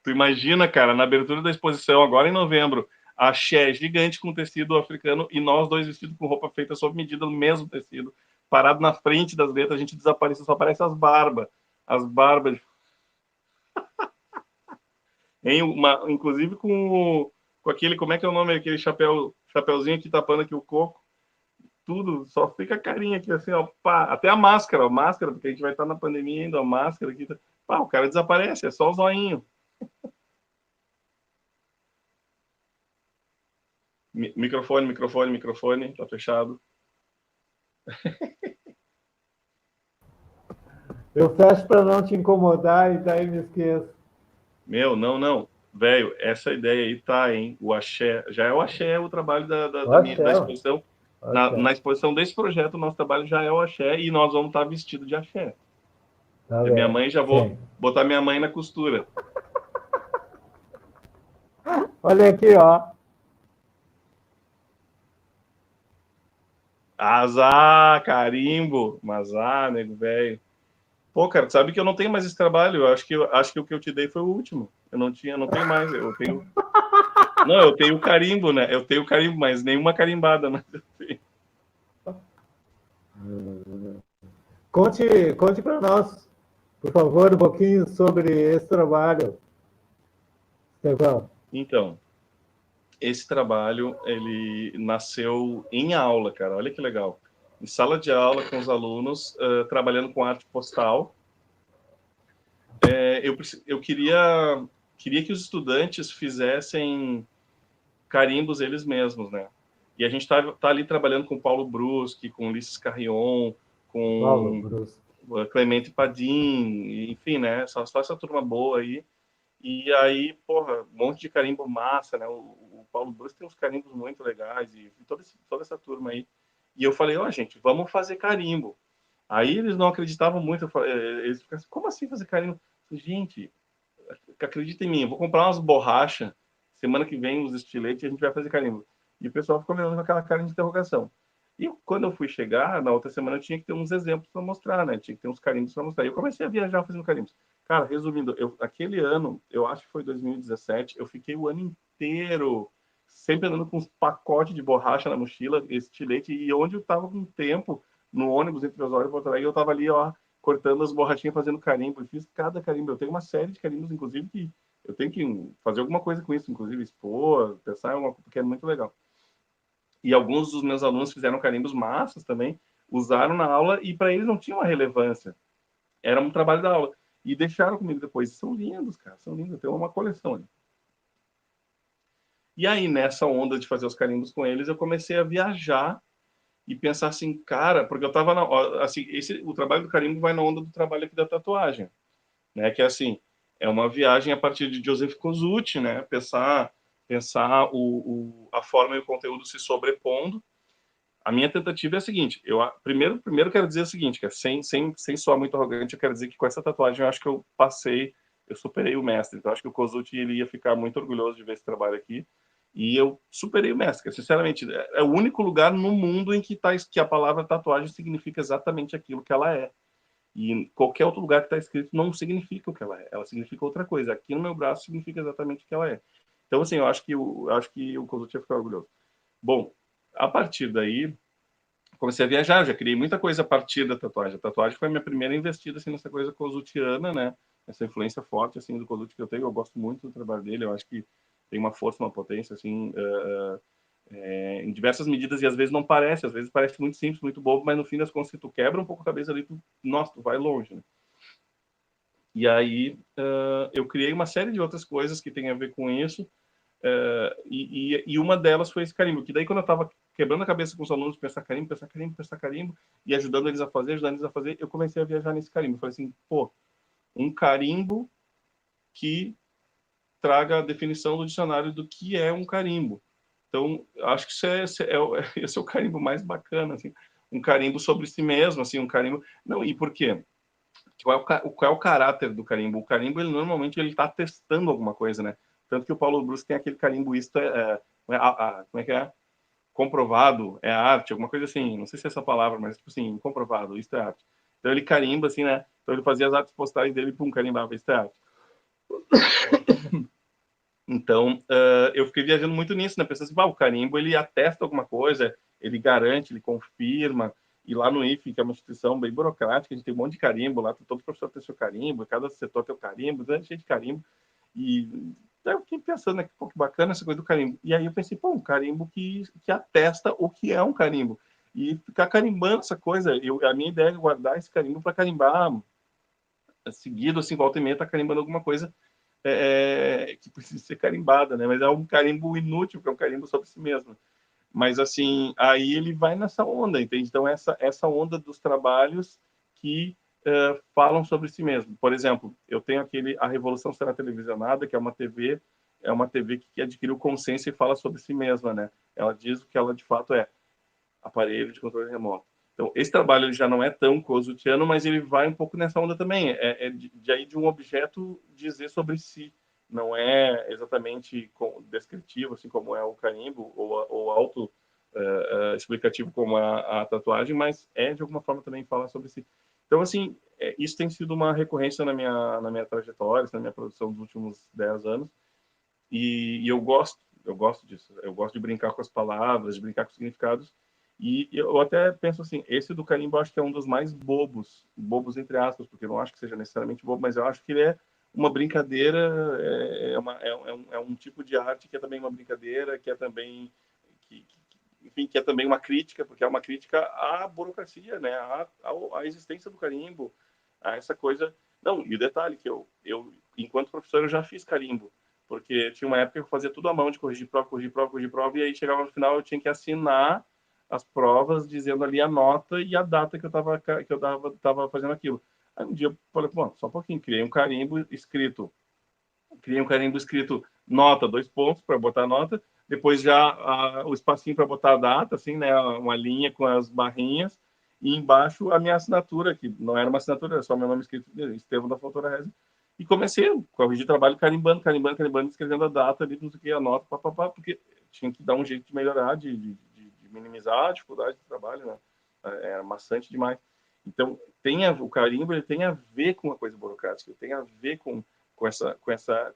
Tu imagina, cara, na abertura da exposição, agora em novembro, a Xé gigante com tecido africano e nós dois vestidos com roupa feita sob medida no mesmo tecido, parado na frente das letras, a gente desaparece, só aparece as barbas. As barbas. Inclusive com aquele, como é que é o nome, aquele chapéuzinho aqui tapando aqui o coco, tudo, só fica a carinha aqui assim, ó, pá, até a máscara, porque a gente vai estar na pandemia ainda, a máscara aqui, pá, o cara desaparece, é só o zoinho. Microfone, tá fechado. Eu fecho para não te incomodar e daí me esqueço. Meu, não. Velho, essa ideia aí tá, hein? O axé, já é o axé, o trabalho da exposição. Na exposição desse projeto, o nosso trabalho já é o axé e nós vamos estar vestidos de axé. Tá E minha bem. mãe, já vou botar minha mãe na costura. Olha aqui, ó. Azar, carimbo, nego velho. Pô, cara, sabe que eu não tenho mais esse trabalho. Eu acho que o que eu te dei foi o último. Eu não tenho mais. Não, eu tenho carimbo, né? Eu tenho carimbo, mas nenhuma carimbada, mas eu tenho. Conte para nós, por favor, um pouquinho sobre esse trabalho, Estevão. Então, esse trabalho, ele nasceu em aula, cara. Olha que legal. Em sala de aula com os alunos, trabalhando com arte postal. Eu queria que os estudantes fizessem carimbos eles mesmos, né? E a gente tá ali trabalhando com Paulo Bruschi, com Ulisses Carrion, com Clemente Padim, enfim, né? Só essa turma boa aí. E aí, porra, um monte de carimbo massa, né? O Paulo Bruschi tem uns carimbos muito legais e toda essa turma aí. E eu falei, ó, gente, vamos fazer carimbo. Aí eles não acreditavam muito. Eles ficaram assim, como assim fazer carimbo? Gente, acredita em mim, eu vou comprar umas borrachas. Semana que vem, os estiletes, e a gente vai fazer carimbo. E o pessoal ficou me olhando com aquela cara de interrogação. E quando eu fui chegar, na outra semana, eu tinha que ter uns exemplos para mostrar, né? Tinha que ter uns carimbos para mostrar. E eu comecei a viajar fazendo carimbos. Cara, resumindo, aquele ano, eu acho que foi 2017, eu fiquei o ano inteiro sempre andando com uns pacotes de borracha na mochila, estilete, e onde eu tava com tempo, no ônibus entre Osório e Porto Alegre, eu tava ali, ó, cortando as borrachinhas, fazendo carimbo. Eu fiz cada carimbo. Eu tenho uma série de carimbos, inclusive, que eu tenho que fazer alguma coisa com isso, inclusive expor, pensar em uma coisa que é muito legal. E alguns dos meus alunos fizeram carimbos massas também, usaram na aula e para eles não tinha uma relevância. Era um trabalho da aula. E deixaram comigo depois. São lindos, cara, são lindos. Eu tenho uma coleção ali. E aí, nessa onda de fazer os carimbos com eles, eu comecei a viajar e pensar assim, cara, porque eu tava assim, o trabalho do carimbo vai na onda do trabalho aqui da tatuagem, né? Que é assim, é uma viagem a partir de Joseph Kosuth, né? Pensar a forma e o conteúdo se sobrepondo. A minha tentativa é a seguinte, primeiro quero dizer o seguinte, que é, sem soar muito arrogante, eu quero dizer que com essa tatuagem eu acho que eu superei o mestre. Então acho que o Kosuth ele ia ficar muito orgulhoso de ver esse trabalho aqui. E eu superei o mestre, sinceramente. É o único lugar no mundo em que a palavra tatuagem significa exatamente aquilo que ela é. E em qualquer outro lugar que está escrito não significa o que ela é. Ela significa outra coisa. Aqui no meu braço significa exatamente o que ela é. Então, assim, eu acho que o Kosuth ia ficar orgulhoso. Bom, a partir daí, comecei a viajar. Eu já criei muita coisa a partir da tatuagem. A tatuagem foi a minha primeira investida assim, nessa coisa kosuthiana, né? Essa influência forte assim do Kosuth que eu tenho. Eu gosto muito do trabalho dele. Eu acho que tem uma força, uma potência assim em diversas medidas e às vezes não parece. Às vezes parece muito simples, muito bobo, mas no fim das contas, se tu quebra um pouco a cabeça ali, tu vai longe, né? E aí eu criei uma série de outras coisas que tem a ver com isso. E uma delas foi esse carimbo, que daí quando eu estava quebrando a cabeça com os alunos, pensar carimbo, e ajudando eles a fazer, eu comecei a viajar nesse carimbo. Eu falei assim, pô, um carimbo que traga a definição do dicionário do que é um carimbo. Então, acho que esse é o carimbo mais bacana, assim, um carimbo sobre si mesmo, assim, um carimbo... Não, e por quê? Qual é o caráter do carimbo? O carimbo, ele normalmente ele está testando alguma coisa, né? Tanto que o Paulo Brus tem aquele carimbo, como é que é? Comprovado é arte, alguma coisa assim, não sei se é essa palavra, mas tipo assim, comprovado, isto é arte. Então ele carimba, assim, né? Então ele fazia as artes postais dele, pum, carimbava, isto é arte. Então, eu fiquei viajando muito nisso, né? Pensando assim, o carimbo, ele atesta alguma coisa, ele garante, ele confirma. E lá no IFE, que é uma instituição bem burocrática, a gente tem um monte de carimbo lá, todo professor tem seu carimbo, cada setor tem o carimbo, cheio de carimbo. E daí eu fiquei pensando, né, pô, que bacana essa coisa do carimbo. E aí eu pensei, pô, um carimbo que atesta o que é um carimbo. E ficar carimbando essa coisa, a minha ideia é guardar esse carimbo para carimbar seguido, assim, volta e meia, tá carimbando alguma coisa que precisa ser carimbada, né? Mas é um carimbo inútil, porque é um carimbo sobre si mesmo. Mas, assim, aí ele vai nessa onda, entende? Então, essa onda dos trabalhos que falam sobre si mesmo. Por exemplo, eu tenho A Revolução Será Televisionada, que é uma TV que adquiriu consciência e fala sobre si mesma, né? Ela diz o que ela de fato é, aparelho de controle remoto. Então, esse trabalho ele já não é tão kosuthiano, mas ele vai um pouco nessa onda também. De um objeto dizer sobre si. Não é exatamente descritivo, assim como é o carimbo, ou auto-explicativo como a tatuagem, mas de alguma forma, também falar sobre si. Então, assim, isso tem sido uma recorrência na minha trajetória, na minha produção dos últimos 10 anos. E eu gosto disso. Eu gosto de brincar com as palavras, de brincar com os significados. E eu até penso assim, esse do carimbo eu acho que é um dos mais bobos entre aspas, porque eu não acho que seja necessariamente bobo, mas eu acho que ele é uma brincadeira, é um tipo de arte que é também uma brincadeira, que é também, enfim, que é também uma crítica, porque é uma crítica à burocracia, né, à existência do carimbo, a essa coisa. Não, e o detalhe que enquanto professor, eu já fiz carimbo, porque tinha uma época que eu fazia tudo à mão, de corrigir prova, e aí chegava no final eu tinha que assinar as provas dizendo ali a nota e a data que eu tava fazendo aquilo. Aí um dia eu falei, bom, só um pouquinho, criei um carimbo escrito nota, 2 pontos para botar a nota, depois já o espacinho para botar a data, assim, né, uma linha com as barrinhas, e embaixo a minha assinatura, que não era uma assinatura, era só meu nome escrito, Estevão da Fontoura Reza, e comecei a corrigir trabalho carimbando, escrevendo a data ali, não sei o que, a nota, porque tinha que dar um jeito de melhorar, de minimizar a dificuldade do trabalho, né? Era maçante demais. Então, o carimbo ele tem a ver com a coisa burocrática, ele tem a ver com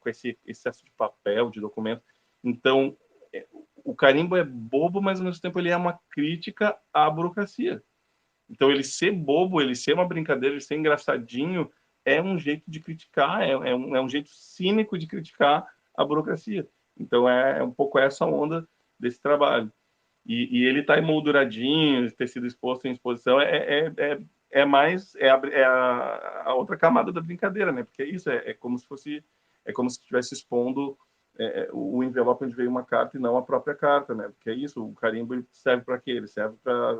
esse excesso de papel, de documento. Então, o carimbo é bobo, mas ao mesmo tempo ele é uma crítica à burocracia. Então, ele ser bobo, ele ser uma brincadeira, ele ser engraçadinho, é um jeito de criticar, é um jeito cínico de criticar a burocracia. Então, é um pouco essa onda desse trabalho. E ele está emolduradinho, ter sido exposto em exposição, mais a outra camada da brincadeira, né? Porque é isso, é como se estivesse expondo o envelope onde veio uma carta e não a própria carta, né? Porque é isso, o carimbo ele serve para quê? Ele serve para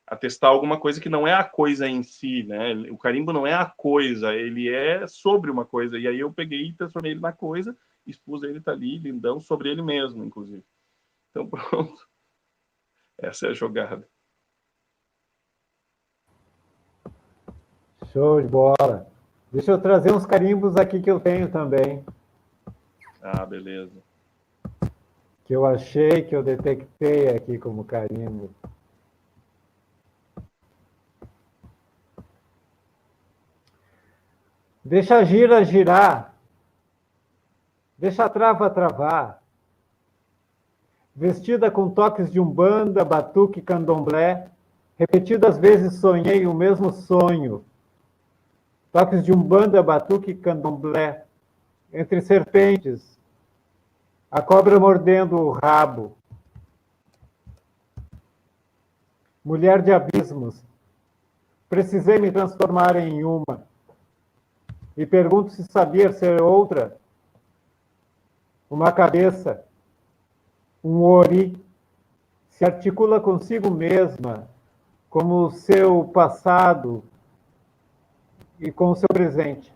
atestar alguma coisa que não é a coisa em si, né? O carimbo não é a coisa, ele é sobre uma coisa. E aí eu peguei e transformei ele na coisa, expus ele, tá ali, lindão, sobre ele mesmo, inclusive. Então, pronto. Essa é a jogada. Show de bola. Deixa eu trazer uns carimbos aqui que eu tenho também. Ah, beleza. Que eu achei, que eu detectei aqui como carimbo. Deixa a gira girar. Deixa a trava travar. Vestida com toques de umbanda, batuque e candomblé, repetidas vezes sonhei o mesmo sonho. Toques de umbanda, batuque e candomblé, entre serpentes, a cobra mordendo o rabo. Mulher de abismos, precisei me transformar em uma. E pergunto se sabia ser outra. Uma cabeça, um ori, se articula consigo mesma, como o seu passado e com o seu presente.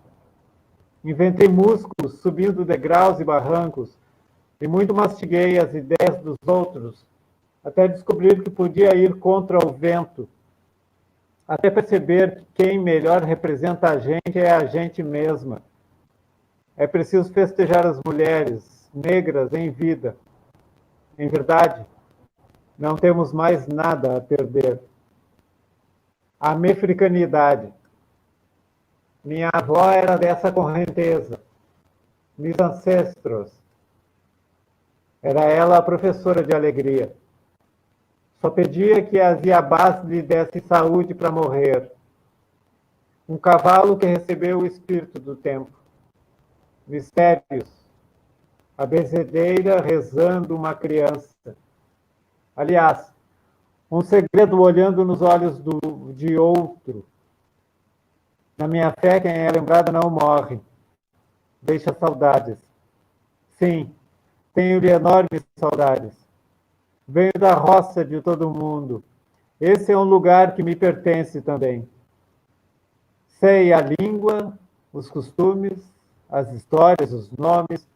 Inventei músculos, subindo degraus e barrancos, e muito mastiguei as ideias dos outros, até descobrir que podia ir contra o vento, até perceber que quem melhor representa a gente é a gente mesma. É preciso festejar as mulheres negras em vida. Em verdade, não temos mais nada a perder. A mefricanidade. Minha avó era dessa correnteza. Meus ancestros. Era ela a professora de alegria. Só pedia que as iabás lhe dessem saúde para morrer. Um cavalo que recebeu o espírito do tempo. Mistérios. A benzedeira rezando uma criança. Aliás, um segredo olhando nos olhos de outro. Na minha fé, quem é lembrado não morre. Deixa saudades. Sim, tenho-lhe enormes saudades. Venho da roça de todo mundo. Esse é um lugar que me pertence também. Sei a língua, os costumes, as histórias, os nomes.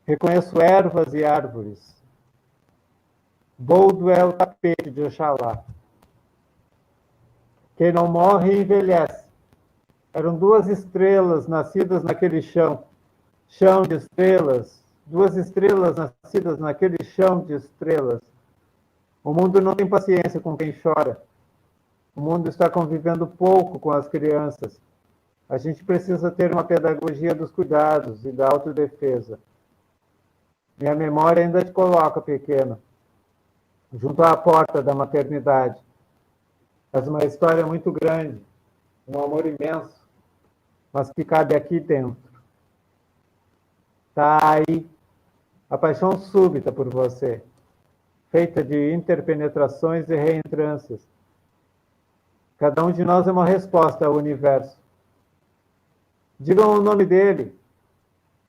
Reconheço ervas e árvores. Boldo é o tapete de Oxalá. Quem não morre envelhece. Eram duas estrelas nascidas naquele chão. Chão de estrelas. Duas estrelas nascidas naquele chão de estrelas. O mundo não tem paciência com quem chora. O mundo está convivendo pouco com as crianças. A gente precisa ter uma pedagogia dos cuidados e da autodefesa. Minha memória ainda te coloca pequeno, junto à porta da maternidade. Mas uma história muito grande, um amor imenso, mas que cabe aqui dentro. Está aí a paixão súbita por você, feita de interpenetrações e reentrâncias. Cada um de nós é uma resposta ao universo. Digam o nome dele,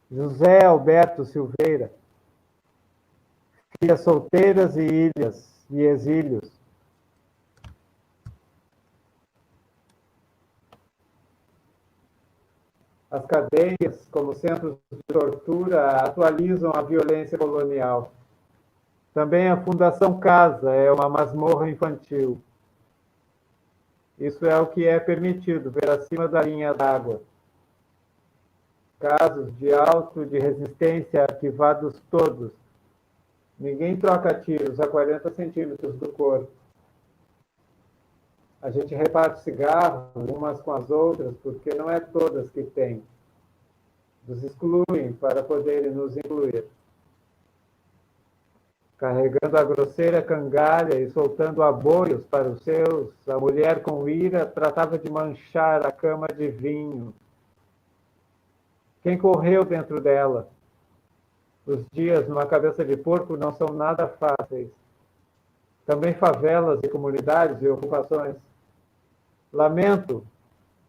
José Alberto Silveira. Filhas solteiras e ilhas e exílios. As cadeias, como centros de tortura, atualizam a violência colonial. Também a Fundação Casa é uma masmorra infantil. Isso é o que é permitido ver acima da linha d'água. Casos de auto de resistência arquivados todos. Ninguém troca tiros a 40 centímetros do corpo. A gente reparte cigarros umas com as outras, porque não é todas que têm. Nos excluem para poderem nos incluir. Carregando a grosseira cangalha e soltando aboios para os seus, a mulher com ira tratava de manchar a cama de vinho. Quem correu dentro dela? Os dias numa cabeça de porco não são nada fáceis. Também favelas e comunidades e ocupações. Lamento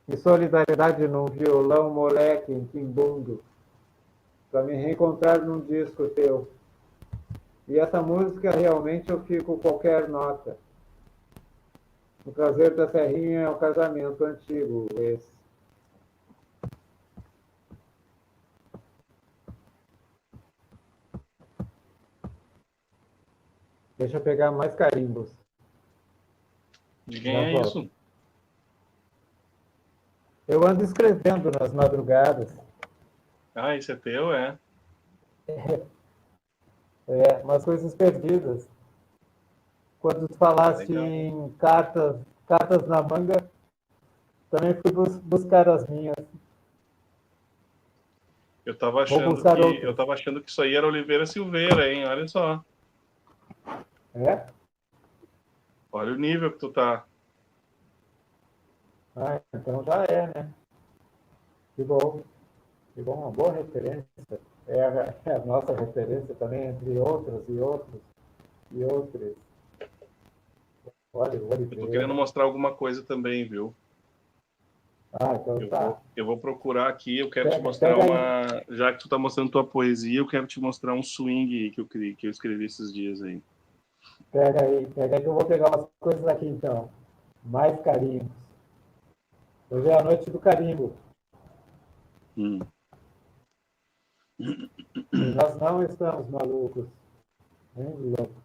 e solidariedade num violão moleque em Quimbundo. para me reencontrar num disco teu. E essa música, realmente, eu fico qualquer nota. O prazer da Serrinha é o casamento antigo, esse. Deixa eu pegar mais carimbos. De quem é isso? Eu ando escrevendo nas madrugadas. Ah, esse é teu, é? É, umas coisas perdidas. Quando tu falaste Legal. em cartas na manga, também fui buscar as minhas. Eu tava Vou achando buscar que outras. isso aí era Oliveira Silveira, hein? Olha só. É? Olha o nível que tu tá. Ah, então já é, né? Que bom. Que bom, uma boa referência. É a nossa referência também, entre outros e outros e outros. Olha, o Eu tô querendo Oliveira. mostrar alguma coisa também, viu? Ah, então tá. Eu vou procurar aqui, eu quero te Pega, mostrar pega aí. uma. Já que tu tá mostrando tua poesia, eu quero te mostrar um swing que eu escrevi esses dias aí. Pega aí que eu vou pegar umas coisas aqui então. Mais carimbos. Hoje é a noite do carimbo. Hum. E nós não estamos malucos. Nem loucos.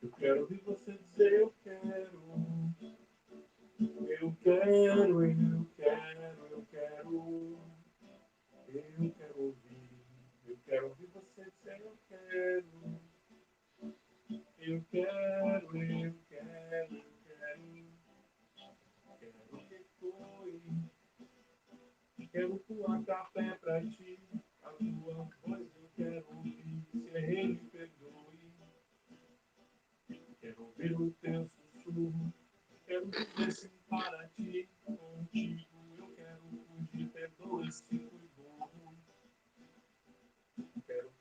Eu quero ouvir você dizer eu quero. Eu quero, eu quero, eu quero. Eu quero ouvir. Eu quero ouvir você dizer eu quero. Eu quero, eu quero, eu quero. Quero que foi. Quero tua café pra ti. A tua voz eu quero ouvir. Se errei, me perdoe. Quero ouvir o teu sussurro. Quero dizer sim para ti. Contigo eu quero fugir. Perdoe se fui burro.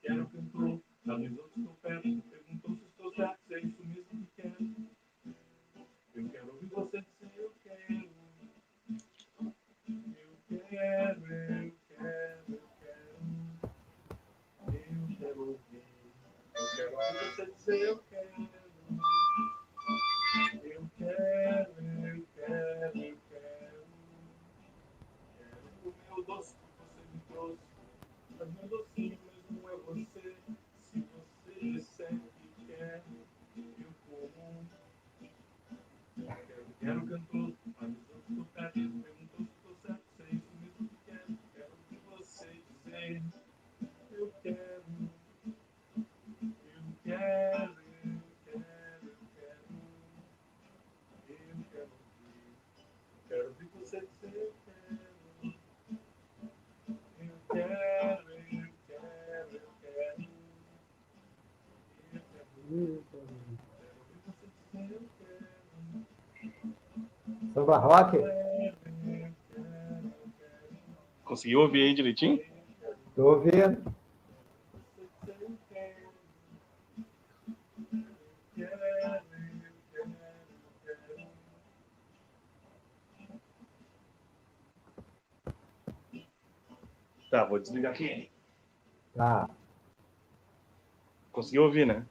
Quero, cantou. Talvez outros estou perto. Perguntou se estou certo. Se é isso mesmo que quero. você dizer eu quero. Eu quero, eu quero, eu quero. Quero comer o doce que você me trouxe. Mas meu docinho, mas não é você. Se você disser que quer, eu como. Quero cantor, mas os outros tocarem. Perguntou se tô certo, se é isso mesmo que quero. Quero que você dizer. Eu quero, eu quero, eu quero, eu quero. Eu quero ouvir. Quero ouvir você dizer eu quero. Eu quero, eu quero, eu quero. Eu quero ouvir. Quero ouvir você dizer eu quero. Samba rock? Conseguiu ouvir aí direitinho? Estou ouvindo. Tá, vou desligar aqui. Tá. Conseguiu ouvir, né?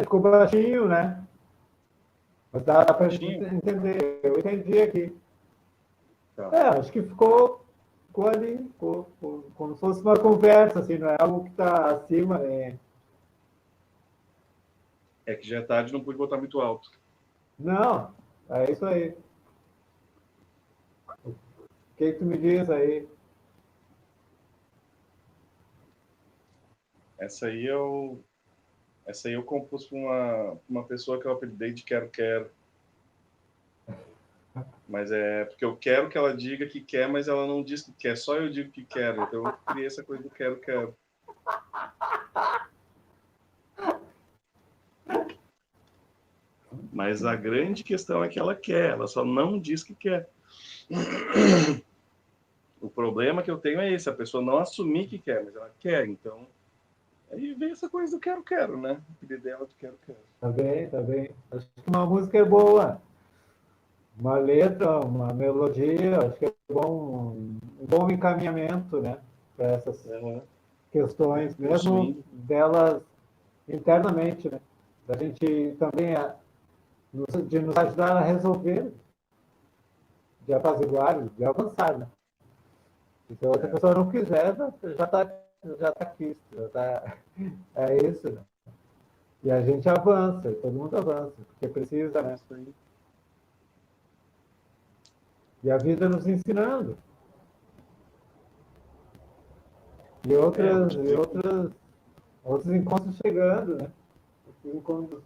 Ficou baixinho, né? Mas dá para Baixinho? entender. Eu entendi aqui. Tá. Acho que ficou ali, ficou como se fosse uma conversa, assim, não é algo que está acima, né? É que já é tarde, não pude botar muito alto. Não, é isso aí. O que tu me diz aí? Essa aí eu compus para uma pessoa que eu apelidei de Quero Quero. Mas é porque eu quero que ela diga que quer, mas ela não diz que quer, só eu digo que quero. Então eu criei essa coisa do quero, quero. Mas a grande questão é que ela quer, ela só não diz que quer. O problema que eu tenho é esse, a pessoa não assumir que quer, mas ela quer. Então, aí vem essa coisa do quero, quero, né? O pedido dela do quero, quero. Tá bem, tá bem. Acho que uma música é boa. Uma letra, uma melodia, acho que é um bom encaminhamento, né? Para essas questões, O mesmo swing. delas internamente, né? Da gente também de nos ajudar a resolver, de apaziguar, de avançar, né? E se a outra pessoa não quiser, já tá aqui, já tá, é isso, né? E a gente avança, todo mundo avança, porque precisa, né? E a vida nos ensinando. E outros encontros chegando, né? Encontros...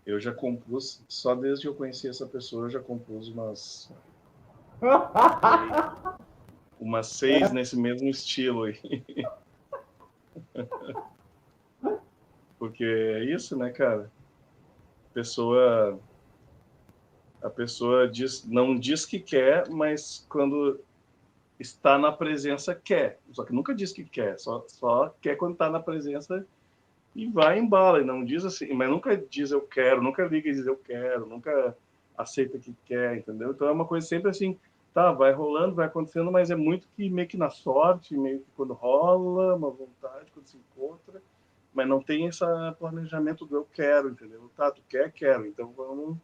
Eu já compus, só desde que eu conheci essa pessoa, eu já compus umas 6 nesse mesmo estilo aí. Porque é isso, né, cara? A pessoa não diz que quer, mas quando está na presença quer. Só que nunca diz que quer, só quer quando está na presença e vai embala, e não diz assim, mas nunca diz eu quero, nunca liga e diz eu quero, nunca aceita que quer, entendeu? Então é uma coisa sempre assim, tá, vai rolando, vai acontecendo, mas é muito que meio que na sorte, meio que quando rola, uma vontade, quando se encontra, mas não tem esse planejamento do eu quero, entendeu? Tá, tu quer, quero, então vamos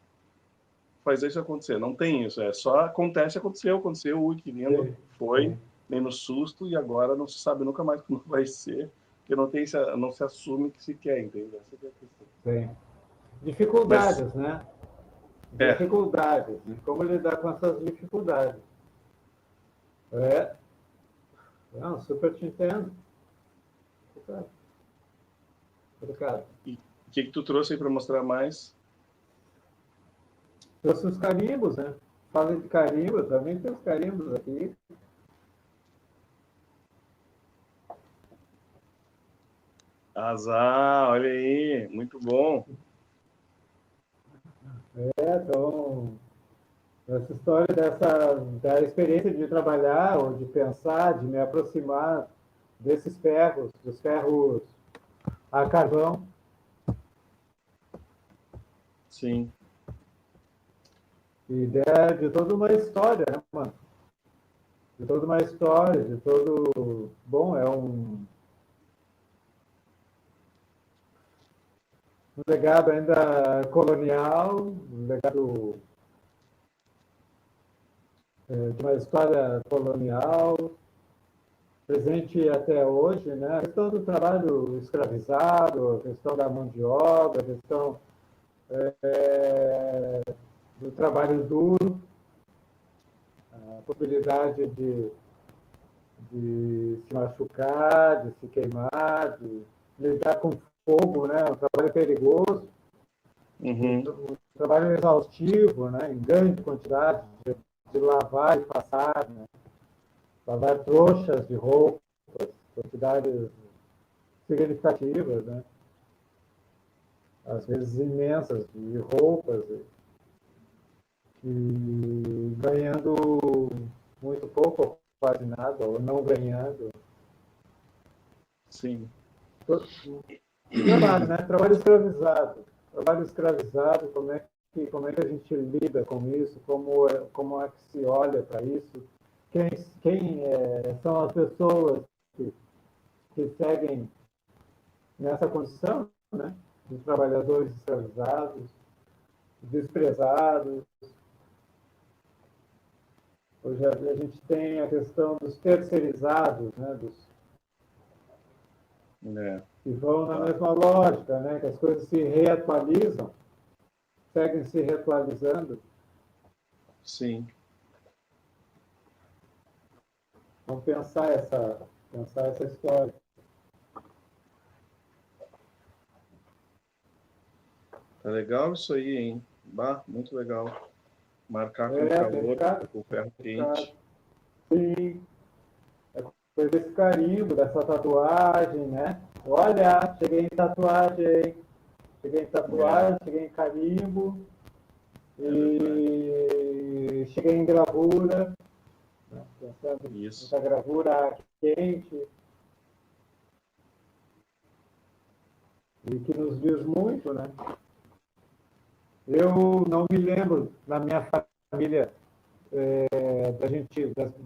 fazer isso acontecer. Não tem isso, é só acontece, aconteceu, ui, que lindo, foi, nem no susto, e agora não se sabe nunca mais como vai ser, porque não se assume que se quer, entende? Essa é a questão. Sim. Dificuldades, né? Dificuldades. E como lidar com essas dificuldades. Não, super te entendo. Obrigado. E o que tu trouxe aí para mostrar mais? Trouxe os carimbos, né? Fala de carimbo, também tem os carimbos aqui. Azar, olha aí, muito bom. Então, essa história da experiência de trabalhar, ou de pensar, de me aproximar desses ferros, dos ferros a carvão. Sim. E de toda uma história, né, mano? De toda uma história, de todo... Bom, um legado ainda colonial, um legado de uma história colonial, presente até hoje, né? A questão do trabalho escravizado, a questão da mão de obra, a questão do trabalho duro, a possibilidade de se machucar, de se queimar, de lidar com fogo, né? Um trabalho perigoso, um trabalho exaustivo, né? Em grande quantidade, de lavar e passar, né? Lavar trouxas de roupas, quantidades significativas, né? Às vezes imensas, de roupas, e ganhando muito pouco, ou quase nada, ou não ganhando. Sim. Trabalho, né? Trabalho escravizado. Trabalho escravizado, como é que a gente lida com isso? Como é que se olha para isso? Quem são as pessoas que seguem nessa condição, né? De trabalhadores escravizados, desprezados. Hoje a gente tem a questão dos terceirizados, né? Que vão na mesma lógica, né? Que as coisas se reatualizam, seguem se reatualizando. Sim. Vamos pensar essa história. Tá legal isso aí, hein? Bah, muito legal. Marcar com calor, com ferro quente. Sim. Foi desse carimbo, dessa tatuagem, né? Olha, cheguei em tatuagem, cheguei em carimbo, e cheguei em gravura, né? Pensando nessa gravura quente, e que nos diz muito, né? Eu não me lembro, na minha família,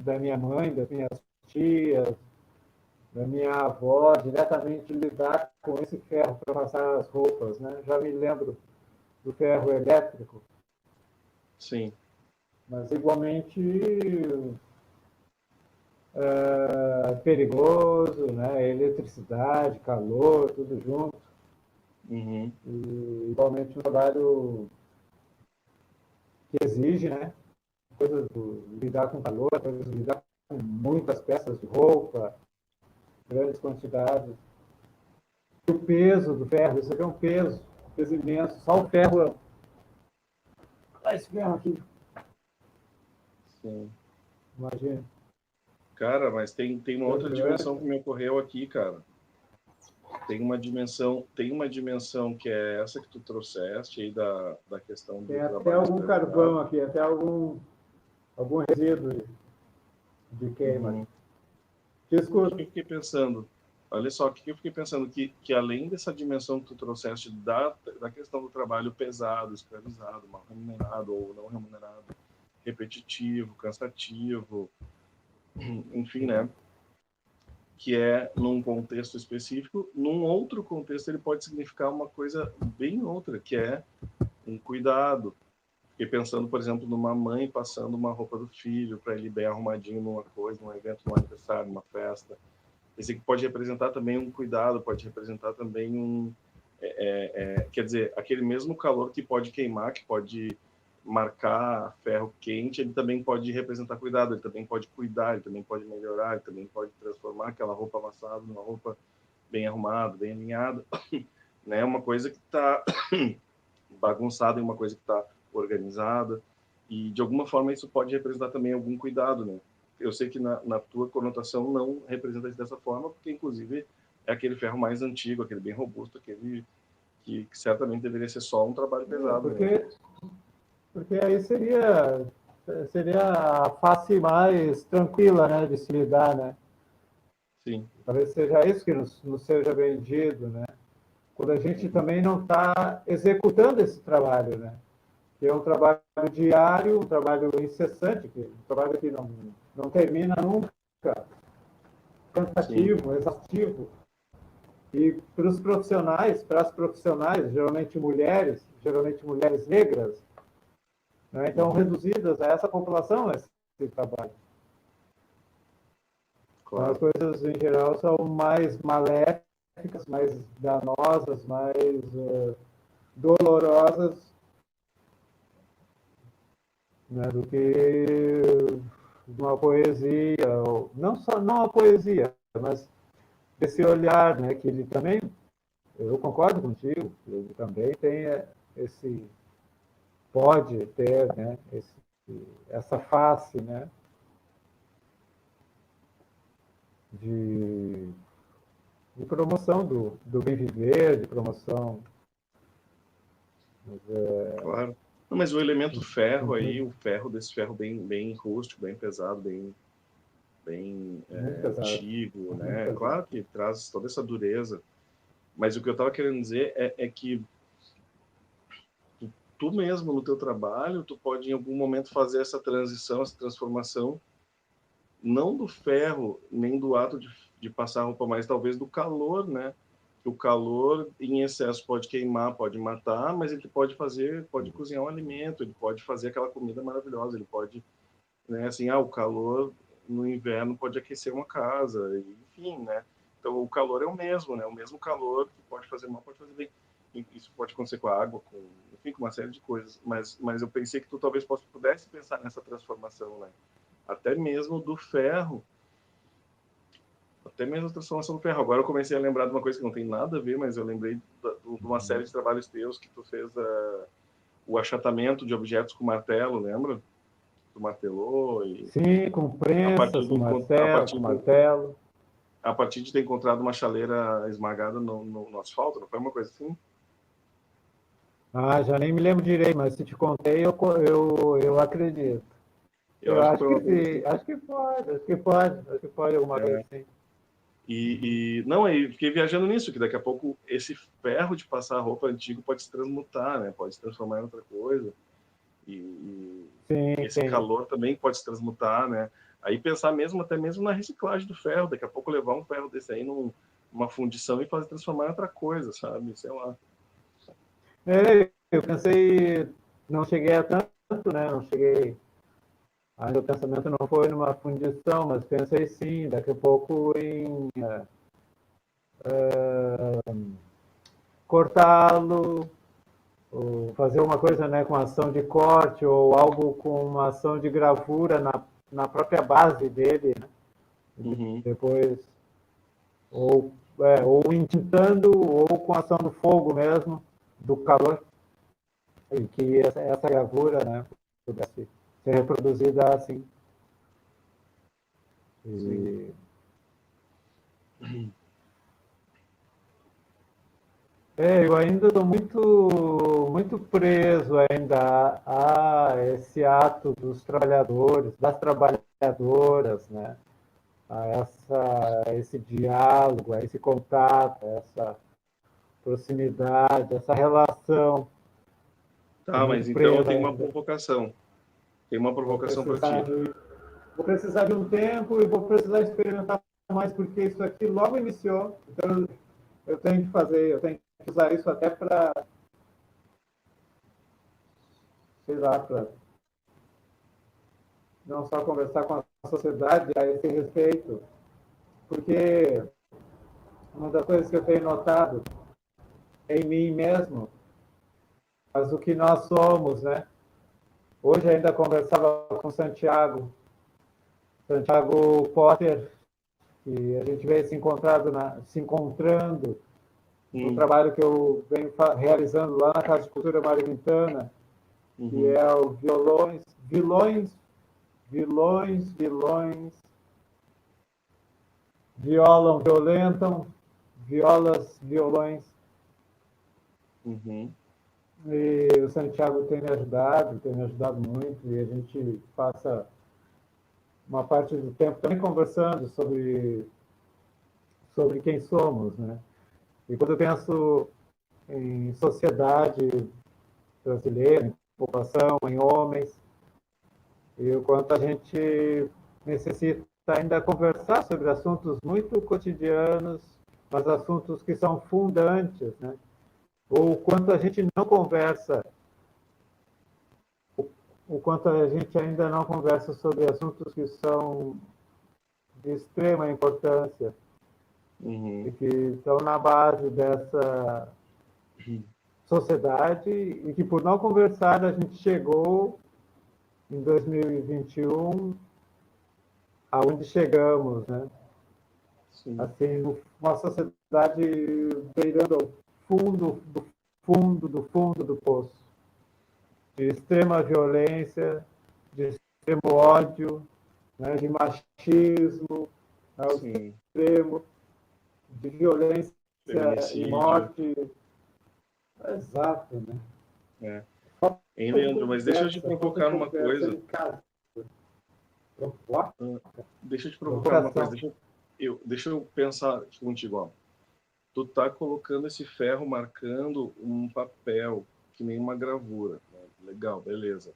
da minha mãe, das minhas tias, da minha avó, diretamente lidar com esse ferro para passar as roupas, né? Já me lembro do ferro elétrico. Sim. Mas igualmente perigoso, né? Eletricidade, calor, tudo junto. Uhum. E igualmente um trabalho que exige, né? Coisas lidar com calor, coisas lidar com muitas peças de roupa, grandes quantidades. E o peso do ferro, isso aqui é um peso imenso. Só o ferro. Olha esse ferro aqui. Sim. Imagina. Cara, mas tem uma outra dimensão que me ocorreu aqui, cara. Tem uma dimensão que é essa que tu trouxeste aí da questão do trabalho. Tem até algum carvão aqui, até algum resíduo de queima. Uhum. O que eu fiquei pensando? Olha só, o que eu fiquei pensando? Que além dessa dimensão que tu trouxeste da questão do trabalho pesado, escravizado, mal remunerado ou não remunerado, repetitivo, cansativo, enfim, né? Que é num contexto específico, num outro contexto ele pode significar uma coisa bem outra, que é um cuidado. Fiquei pensando, por exemplo, numa mãe passando uma roupa do filho para ele bem arrumadinho numa coisa, num evento, num aniversário, numa festa. Esse aqui pode representar também um cuidado, pode representar também quer dizer, aquele mesmo calor que pode queimar, que pode marcar ferro quente, ele também pode representar cuidado, ele também pode cuidar, ele também pode melhorar, ele também pode transformar aquela roupa amassada numa roupa bem arrumada, bem alinhada, né? Uma coisa que está bagunçada e uma coisa que está organizada, e de alguma forma isso pode representar também algum cuidado, né? Eu sei que na tua conotação não representa isso dessa forma, porque inclusive é aquele ferro mais antigo, aquele bem robusto, aquele que certamente deveria ser só um trabalho pesado. Porque aí seria a face mais tranquila, né, de se lidar, né? Sim. Talvez seja isso que nos seja vendido, né? Quando a gente também não está executando esse trabalho, né? Que é um trabalho diário, um trabalho incessante, um trabalho que não termina nunca, cansativo, exaustivo, E para os profissionais, para as profissionais, geralmente mulheres negras, né, então reduzidas a essa população esse trabalho. Claro. Então, as coisas, em geral, são mais maléficas, mais danosas, mais dolorosas, né, do que uma poesia, ou, não a poesia, mas esse olhar, né, que ele também, eu concordo contigo, ele também tem pode ter, né, essa face, né, de promoção do bem viver, de promoção. Claro. Não, mas o elemento ferro aí, o ferro desse ferro bem rústico, bem pesado, bem antigo, né? Claro que traz toda essa dureza. Mas o que eu estava querendo dizer é que tu mesmo no teu trabalho, tu pode em algum momento fazer essa transição, essa transformação, não do ferro, nem do ato de passar a roupa, mas talvez do calor, né? O calor em excesso pode queimar, pode matar, mas ele pode cozinhar um alimento, ele pode fazer aquela comida maravilhosa, ele pode, né, assim, o calor no inverno pode aquecer uma casa, enfim, né? Então o calor é o mesmo, né? O mesmo calor que pode fazer mal, pode fazer bem. Isso pode acontecer com a água, enfim, com uma série de coisas. Mas eu pensei que tu talvez pudesse pensar nessa transformação, né? Até mesmo do ferro, até mesmo a transformação do ferro. Agora eu comecei a lembrar de uma coisa que não tem nada a ver, mas eu lembrei de uma série de trabalhos teus que tu fez o achatamento de objetos com martelo, lembra? Tu martelou e... Sim, com prensas, com martelo. A partir de ter encontrado uma chaleira esmagada no asfalto, não foi uma coisa assim? Ah, já nem me lembro direito, mas se te contei, eu acredito. Eu acho que pode alguma coisa assim. Não, aí fiquei viajando nisso, que daqui a pouco esse ferro de passar roupa antigo pode se transmutar, né? Pode se transformar em outra coisa. Esse calor também pode se transmutar, né? Aí pensar até mesmo na reciclagem do ferro, daqui a pouco levar um ferro desse aí numa fundição e fazer transformar em outra coisa, sabe? Sei lá. Eu pensei, não cheguei a tanto, né? Ainda o pensamento não foi numa fundição, mas pensei sim, daqui a pouco em cortá-lo, ou fazer uma coisa, né, com ação de corte, ou algo com uma ação de gravura na própria base dele, né? Uhum. Depois, ou entintando, ou com ação do fogo mesmo, do calor, e que essa gravura, né, pudesse ser reproduzida assim. Eu ainda estou muito preso ainda a esse ato dos trabalhadores, das trabalhadoras, né? A esse diálogo, a esse contato, a essa proximidade, essa relação. Tá, mas então tem uma provocação. Tem uma provocação para ti. Vou precisar de um tempo e vou precisar experimentar mais, porque isso aqui logo iniciou. Então, eu tenho que usar isso até para, sei lá, para não só conversar com a sociedade a esse respeito, porque uma das coisas que eu tenho notado em mim mesmo, mas o que nós somos, né? Hoje ainda conversava com Santiago Potter, que a gente veio se encontrando no trabalho que eu venho realizando lá na Casa de Cultura Mário Quintana, que é o vilões, violam, violentam, violas, violões. E o Santiago tem me ajudado muito, e a gente passa uma parte do tempo também conversando sobre quem somos, né? E quando eu penso em sociedade brasileira, em população, em homens, e o quanto a gente necessita ainda conversar sobre assuntos muito cotidianos, mas assuntos que são fundantes, né? Ou o quanto a gente não conversa, o quanto a gente ainda não conversa sobre assuntos que são de extrema importância e que estão na base dessa sociedade e que, por não conversar, a gente chegou em 2021 aonde chegamos, né? Sim. Assim, uma sociedade beirando ao fundo do poço, de extrema violência, de extremo ódio, né? De machismo ao Sim. extremo, de violência e Feminicídio. morte. Exato, né? É. Hein, Leandro, mas deixa eu te provocar numa coisa. Deixa eu te provocar numa coisa. Deixa eu pensar contigo. Ó. Tu tá colocando esse ferro marcando um papel, que nem uma gravura. Né? Legal, beleza.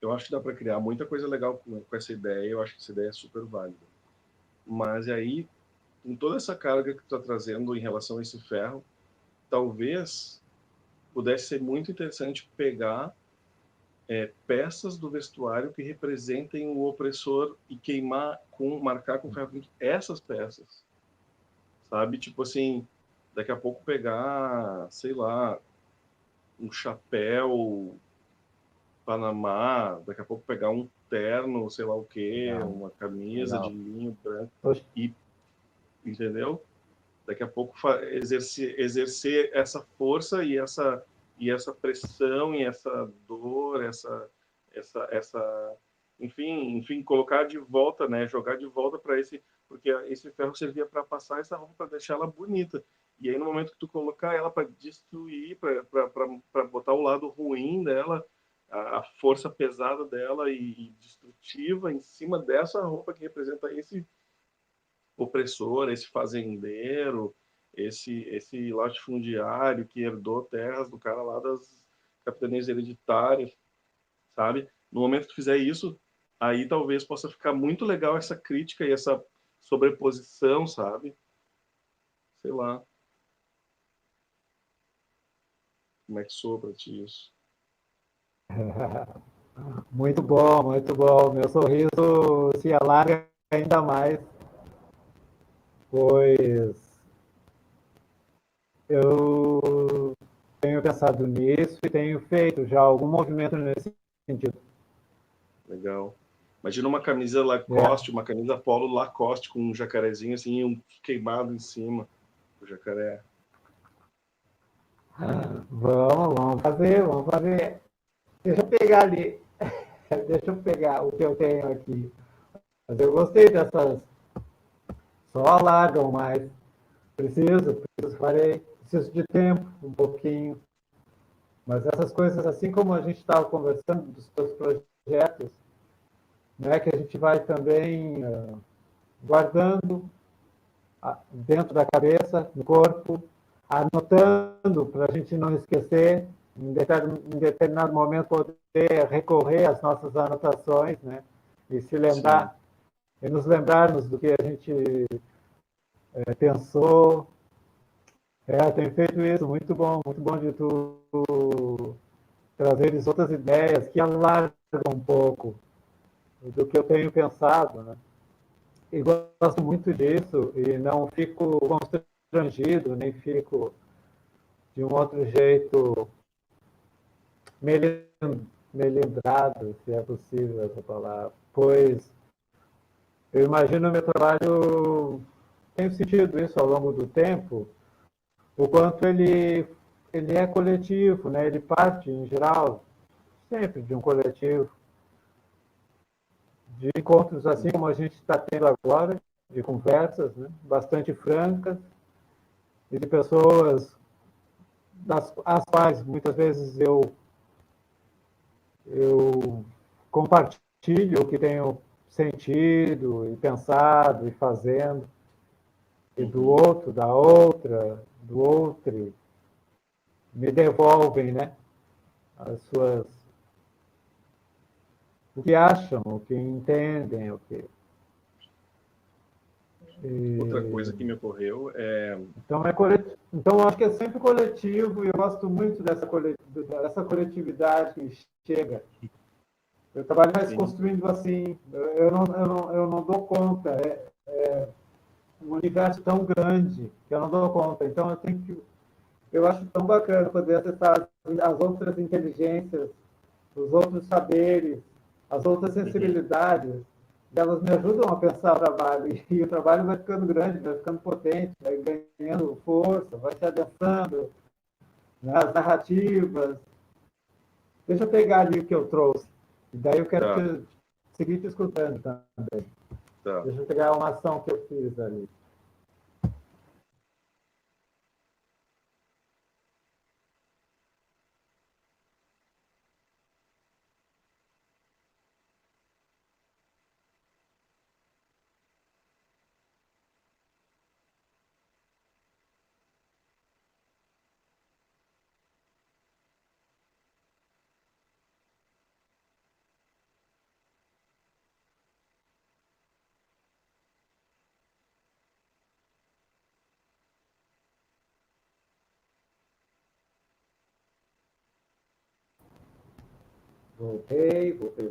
Eu acho que dá para criar muita coisa legal com essa ideia. Eu acho que essa ideia é super válida. Mas aí, com toda essa carga que tu tá trazendo em relação a esse ferro, talvez pudesse ser muito interessante pegar peças do vestuário que representem o opressor e marcar com ferro essas peças, sabe? Tipo assim, daqui a pouco pegar, sei lá, um chapéu Panamá, daqui a pouco pegar um terno, sei lá o quê, uma camisa de linho branco, e, entendeu? Daqui a pouco exercer essa força e essa pressão e essa dor, essa enfim, colocar de volta, né, jogar de volta para porque esse ferro servia para passar essa roupa, para deixar ela bonita. E aí no momento que tu colocar ela para destruir, para botar o lado ruim dela, a força pesada dela e destrutiva em cima dessa roupa que representa esse opressor, esse fazendeiro, esse latifundiário que herdou terras do cara lá das capitanias hereditárias, sabe? No momento que tu fizer isso, aí talvez possa ficar muito legal essa crítica e essa sobreposição, sabe? Sei lá. Como é que soa pra ti isso? Muito bom, muito bom. Meu sorriso se alarga ainda mais, pois eu tenho pensado nisso e tenho feito já algum movimento nesse sentido. Legal. Imagina uma camisa Lacoste, uma camisa polo Lacoste com um jacarezinho assim e um queimado em cima do jacaré. Vamos fazer, vamos fazer. Deixa eu pegar ali, deixa eu pegar o que eu tenho aqui. Mas eu gostei dessas, só alargam mais. Farei, preciso de tempo, um pouquinho. Mas essas coisas, assim como a gente estava conversando dos seus projetos, né, que a gente vai também guardando dentro da cabeça, no corpo, anotando para a gente não esquecer, em determinado momento poder recorrer às nossas anotações, né, e se lembrar, e nos lembrarmos do que a gente pensou. Tem feito isso, muito bom de tu trazeres outras ideias que alargam um pouco do que eu tenho pensado, né? E gosto muito disso e não fico constrangido, nem fico de um outro jeito melindrado, se é possível essa palavra, pois eu imagino o meu trabalho, tenho sentido isso ao longo do tempo, o quanto ele é coletivo, né? Ele parte, em geral, sempre de um coletivo, de encontros assim como a gente está tendo agora, de conversas, né? Bastante francas, e de pessoas as quais muitas vezes eu compartilho o que tenho sentido e pensado e fazendo, e do outro, da outra, do outro, me devolvem, né, as suas, o que acham, o que entendem, o que... Outra coisa que me ocorreu é... Então, então, eu acho que é sempre coletivo e eu gosto muito dessa coletividade que chega. Eu trabalho mais construindo assim, eu não dou conta. É um universo tão grande que eu não dou conta. Então, eu acho tão bacana poder acessar as outras inteligências, os outros saberes, as outras sensibilidades. Elas me ajudam a pensar o trabalho. E o trabalho vai ficando grande, vai ficando potente, vai ganhando força, vai se adensando, né, as narrativas. Deixa eu pegar ali o que eu trouxe. E daí eu quero seguir te escutando também. Deixa eu pegar uma ação que eu fiz ali.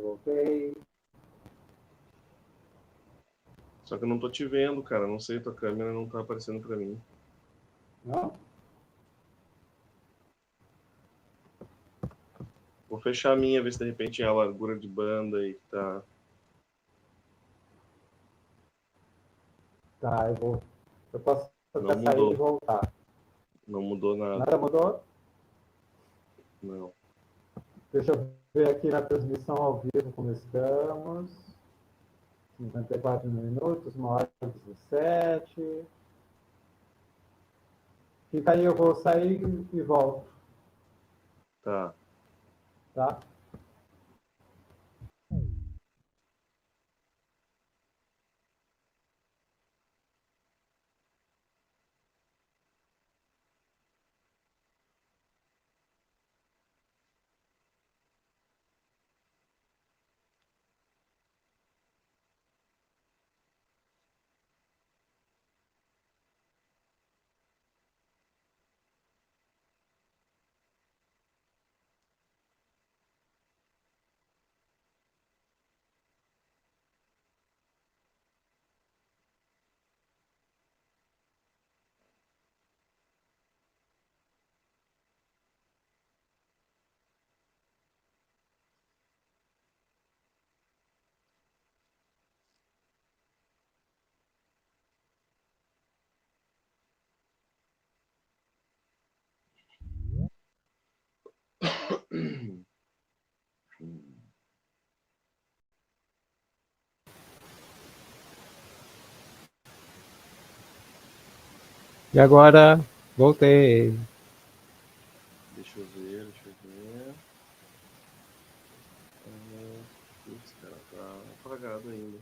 Voltei. Só que eu não tô te vendo, cara. Não sei, tua câmera não tá aparecendo pra mim. Não? Vou fechar a minha, ver se de repente é a largura de banda aí que tá... Tá, eu posso Não sair e mudou. voltar. Não mudou nada. Nada mudou? Não. Deixa eu ver aqui na transmissão ao vivo como estamos. 54 minutos, 1h17. Fica aí, eu vou sair e volto. Tá. Tá? E agora, voltei. Deixa eu ver. Putz, cara, tá apagado ainda.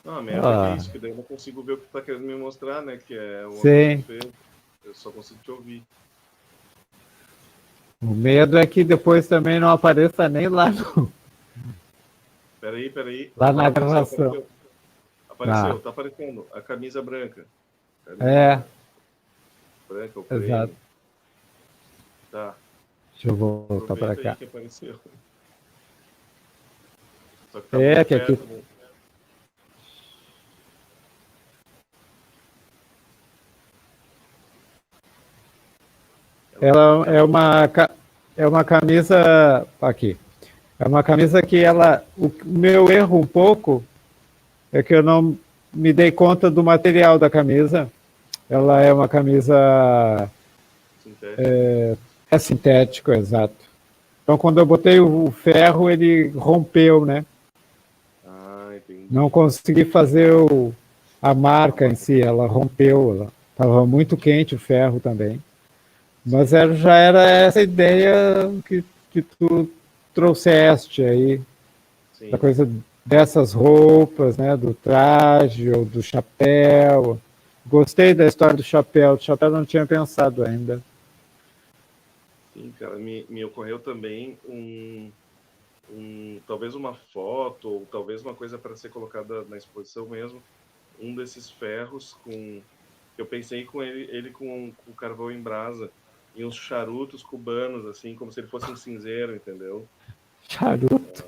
Não, a merda é que é isso, que daí eu não consigo ver o que tu tá querendo me mostrar, né? Que é uma coisa que tu fez. Eu só consigo te ouvir. O medo é que depois também não apareça nem lá no... Peraí. Lá na gravação. Apareceu, tá aparecendo. A camisa branca. Camisa branca, o prêmio. Exato. Tá. Deixa eu voltar para cá. Aí que apareceu. Só que tá muito que perto, aqui... né? Ela é uma camisa aqui. É uma camisa que o meu erro um pouco é que eu não me dei conta do material da camisa. Ela é uma camisa sintético. É sintético, exato. Então quando eu botei o ferro, ele rompeu, né? Ah, entendi. Não consegui fazer a marca em si, ela rompeu, estava muito quente o ferro também. Mas já era essa ideia que tu trouxeste aí, da coisa dessas roupas, né, do traje ou do chapéu. Gostei da história do chapéu eu não tinha pensado ainda. Sim, cara, me ocorreu também talvez uma foto, ou talvez uma coisa para ser colocada na exposição mesmo, um desses ferros com... Eu pensei com ele com carvão em brasa e uns charutos cubanos, assim, como se ele fosse um cinzeiro, entendeu? Charuto.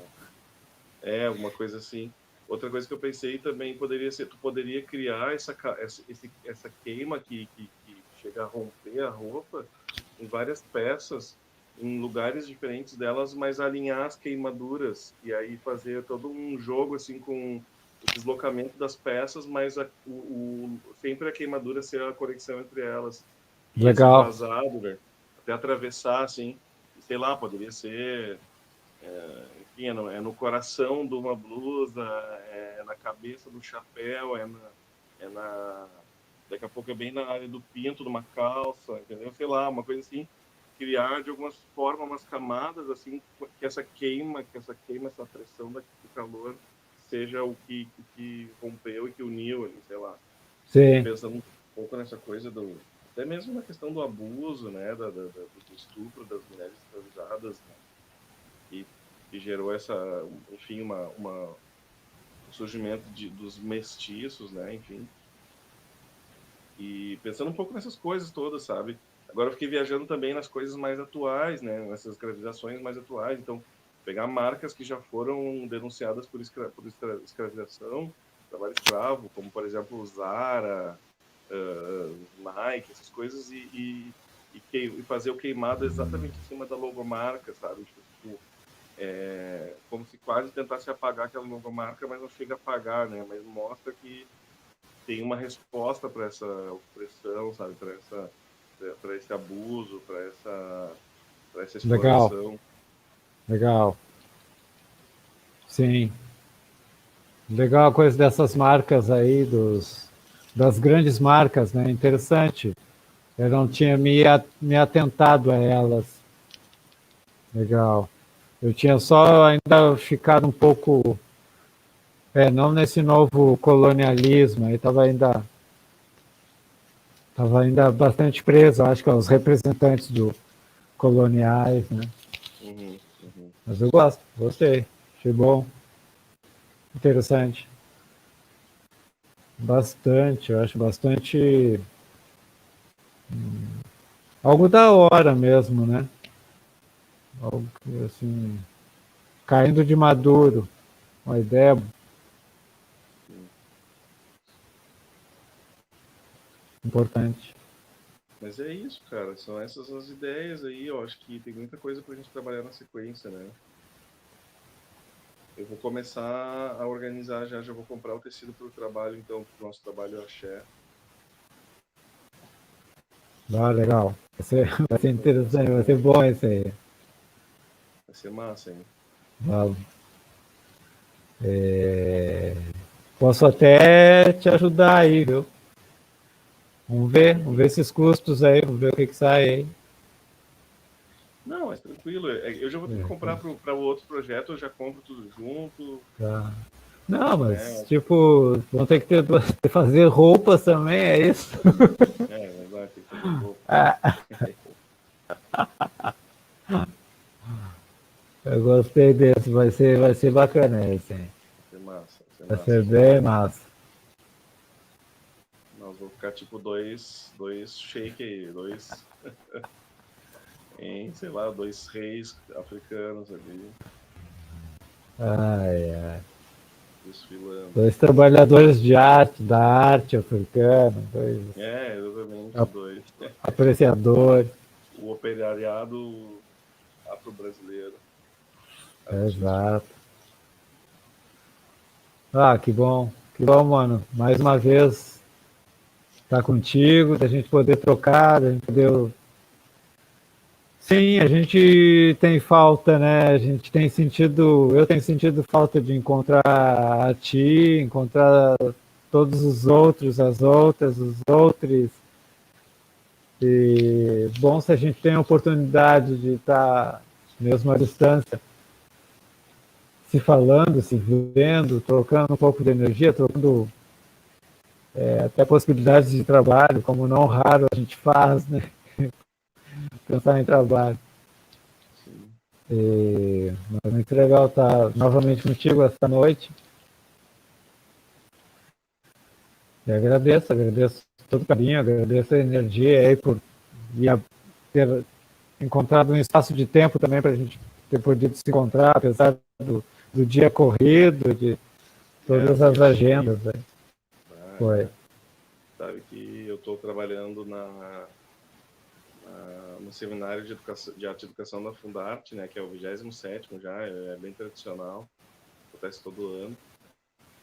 Alguma coisa assim. Outra coisa que eu pensei também poderia ser, tu poderia criar essa queima que chega a romper a roupa em várias peças, em lugares diferentes delas, mas alinhar as queimaduras e aí fazer todo um jogo assim com o deslocamento das peças, mas sempre a queimadura ser a conexão entre elas. E Legal. esse vazado, né, até atravessar, assim, sei lá, poderia ser... enfim, é no coração de uma blusa, é na cabeça do chapéu, daqui a pouco é bem na área do pinto de uma calça, entendeu? Sei lá, uma coisa assim, criar de alguma forma umas camadas assim que essa queima, essa pressão do calor seja o que rompeu e que uniu ali, sei lá. Sim. Pensando um pouco nessa coisa até mesmo na questão do abuso, né, do estupro das mulheres escravizadas, né, que gerou enfim, o surgimento dos mestiços, né, enfim. E pensando um pouco nessas coisas todas, sabe? Agora eu fiquei viajando também nas coisas mais atuais, né, nessas escravizações mais atuais. Então, pegar marcas que já foram denunciadas por escravização, trabalho escravo, como, por exemplo, o Zara, Nike, essas coisas, e fazer o queimado exatamente em cima da logomarca, sabe? Tipo, como se quase tentasse apagar aquela logomarca, mas não chega a apagar, né? Mas mostra que tem uma resposta para essa opressão, sabe? Para esse abuso, para essa exploração. Legal. Sim. Legal a coisa dessas marcas aí, das grandes marcas, né? Interessante. Eu não tinha me atentado a elas. Legal. Eu tinha só ainda ficado um pouco... não nesse novo colonialismo, aí estava ainda bastante preso, acho que aos representantes coloniais, né? Uhum. Mas eu gostei, achei bom, interessante. Bastante, eu acho bastante... algo da hora mesmo, né? Algo que, assim, caindo de maduro, uma ideia importante. Mas é isso, cara. São essas as ideias aí. Eu acho que tem muita coisa pra gente trabalhar na sequência, né? Eu vou começar a organizar já vou comprar o tecido para o trabalho, então, pro nosso trabalho axé. Legal. Vai ser interessante, vai ser bom esse aí. Vai ser massa, hein? Vamos. Posso até te ajudar aí, viu? Vamos ver esses custos aí, vamos ver o que sai aí. Não, mas tranquilo. Eu já vou ter que comprar para o outro projeto, eu já compro tudo junto. Tá. Não, mas tipo, vão ter que fazer roupas também, é isso? Vai ter que fazer roupa. Eu gostei desse, vai ser bacana esse, hein? Vai ser massa. Vai ser bem massa. Nós vamos ficar tipo dois shake aí, sei lá, 2 reis africanos ali. Ai. Desfilando. 2 trabalhadores da arte africana. Exatamente, 2. Apreciadores. O operariado afro-brasileiro. Exato. Que bom, mano. Mais uma vez estar contigo, da gente poder trocar, da gente poder... Sim, a gente tem falta, né? Eu tenho sentido falta de encontrar a ti, encontrar todos os outros, as outras, os outros. E bom se a gente tem a oportunidade de estar mesmo à distância, se falando, se vendo, trocando um pouco de energia, trocando até possibilidades de trabalho, como não raro a gente faz, né? Pensar em trabalho. Mas muito legal estar novamente contigo esta noite. Eu agradeço todo o carinho, agradeço a energia aí por ter encontrado um espaço de tempo também para a gente ter podido se encontrar, apesar do dia corrido, de todas as agendas. Foi. Sabe que eu estou trabalhando no seminário de arte e educação da Fundarte, né, que é o 27º já, é bem tradicional, acontece todo ano.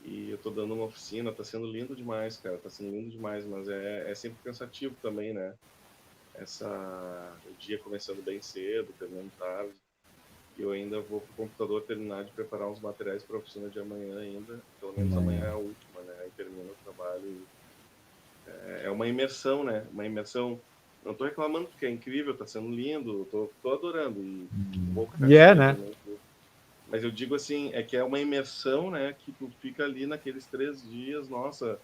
E eu estou dando uma oficina, está sendo lindo demais, cara, está sendo lindo demais, mas é sempre cansativo também, né? O dia começando bem cedo, terminando tarde, e eu ainda vou pro computador terminar de preparar uns materiais para a oficina de amanhã ainda, pelo menos amanhã é a última, né? Aí termina o trabalho. É uma imersão, né? Uma imersão. Não estou reclamando porque é incrível, está sendo lindo, tô adorando. E né? Mas eu digo assim, é que é uma imersão, né? Que tu fica ali naqueles 3 dias, nossa.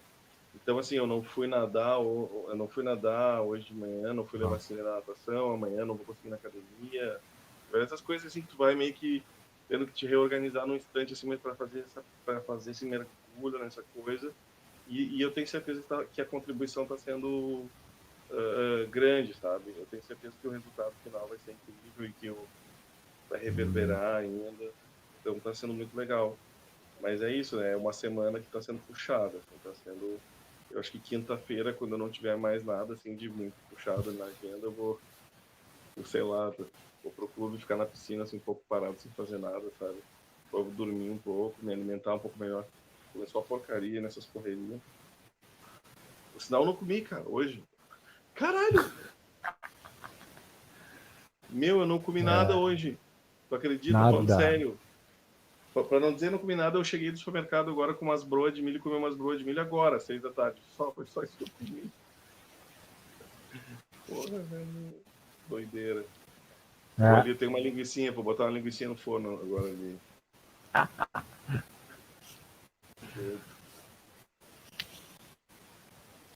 Então, assim, eu não fui nadar hoje de manhã, não fui levar a filha na natação, amanhã não vou conseguir ir na academia. Essas coisas assim que tu vai meio que tendo que te reorganizar num instante, assim, para fazer esse mergulho nessa coisa. E eu tenho certeza que a contribuição está sendo grande, sabe? Eu tenho certeza que o resultado final vai ser incrível e que vai reverberar ainda. Então está sendo muito legal. Mas é isso, né? É uma semana que está sendo puxada. Assim, tá sendo... Eu acho que quinta-feira, quando eu não tiver mais nada assim de muito puxado na agenda, eu vou sei lá, vou pro clube ficar na piscina assim, um pouco parado, sem fazer nada, sabe? Vou dormir um pouco, me alimentar um pouco melhor. Começou a porcaria nessas correrias. Por sinal, eu não comi, cara, hoje. Caralho! Eu não comi nada hoje. Tu acredita? Nada. Falando sério. Pra não dizer não comi nada, eu cheguei do supermercado agora com umas broas de milho e comi umas broas de milho agora, às 6 da tarde. Foi só isso que eu comi. Porra, velho. Doideira. Ali eu tenho uma linguicinha, vou botar uma linguicinha no forno agora ali.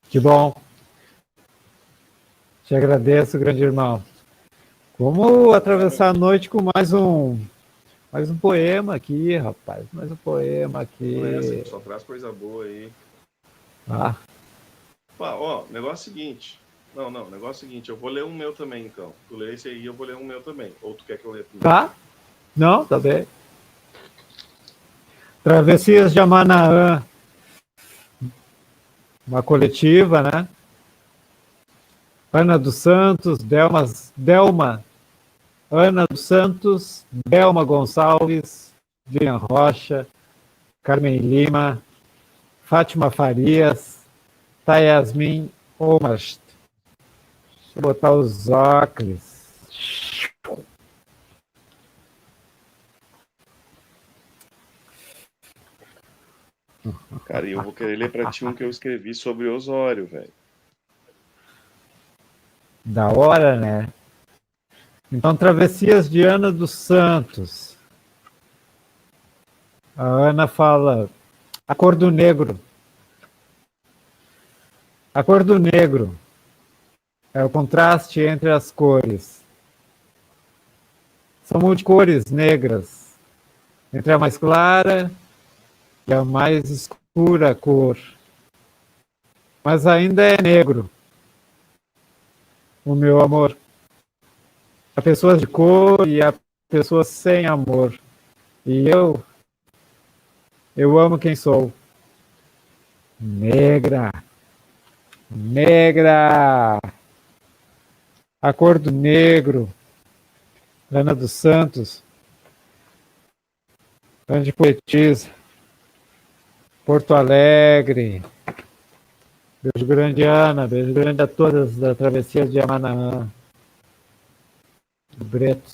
Que bom. Te agradeço, grande irmão. Vamos atravessar a noite com mais um poema aqui, rapaz. Mais um poema aqui. Só traz coisa boa aí. Negócio seguinte. Não, negócio seguinte. Eu vou ler um meu também, então. Tu lê esse aí, eu vou ler um meu também. Ou tu quer que eu leia também? Tá? Não, tá bem. Travessias de Amanaã. Uma coletiva, né? Ana dos Santos, Delma, Ana dos Santos, Delma Gonçalves, Vivian Rocha, Carmen Lima, Fátima Farias, Tayasmin Omast. Deixa eu botar os óculos. Cara, eu vou querer ler pra ti um que eu escrevi sobre Osório, velho. Da hora, né? Então, Travessias de Ana dos Santos. A Ana fala: a cor do negro. A cor do negro é o contraste entre as cores. São multicores negras, entre a mais clara e a mais escura cor. Mas ainda é negro, o meu amor. Há pessoas de cor e há pessoas sem amor. E eu amo quem sou. Negra. Negra. A cor do negro. Ana dos Santos. Grande poetisa. Porto Alegre. Beijo grande, Ana. Beijo grande a todas da Travessia de Amanaã. Bretos.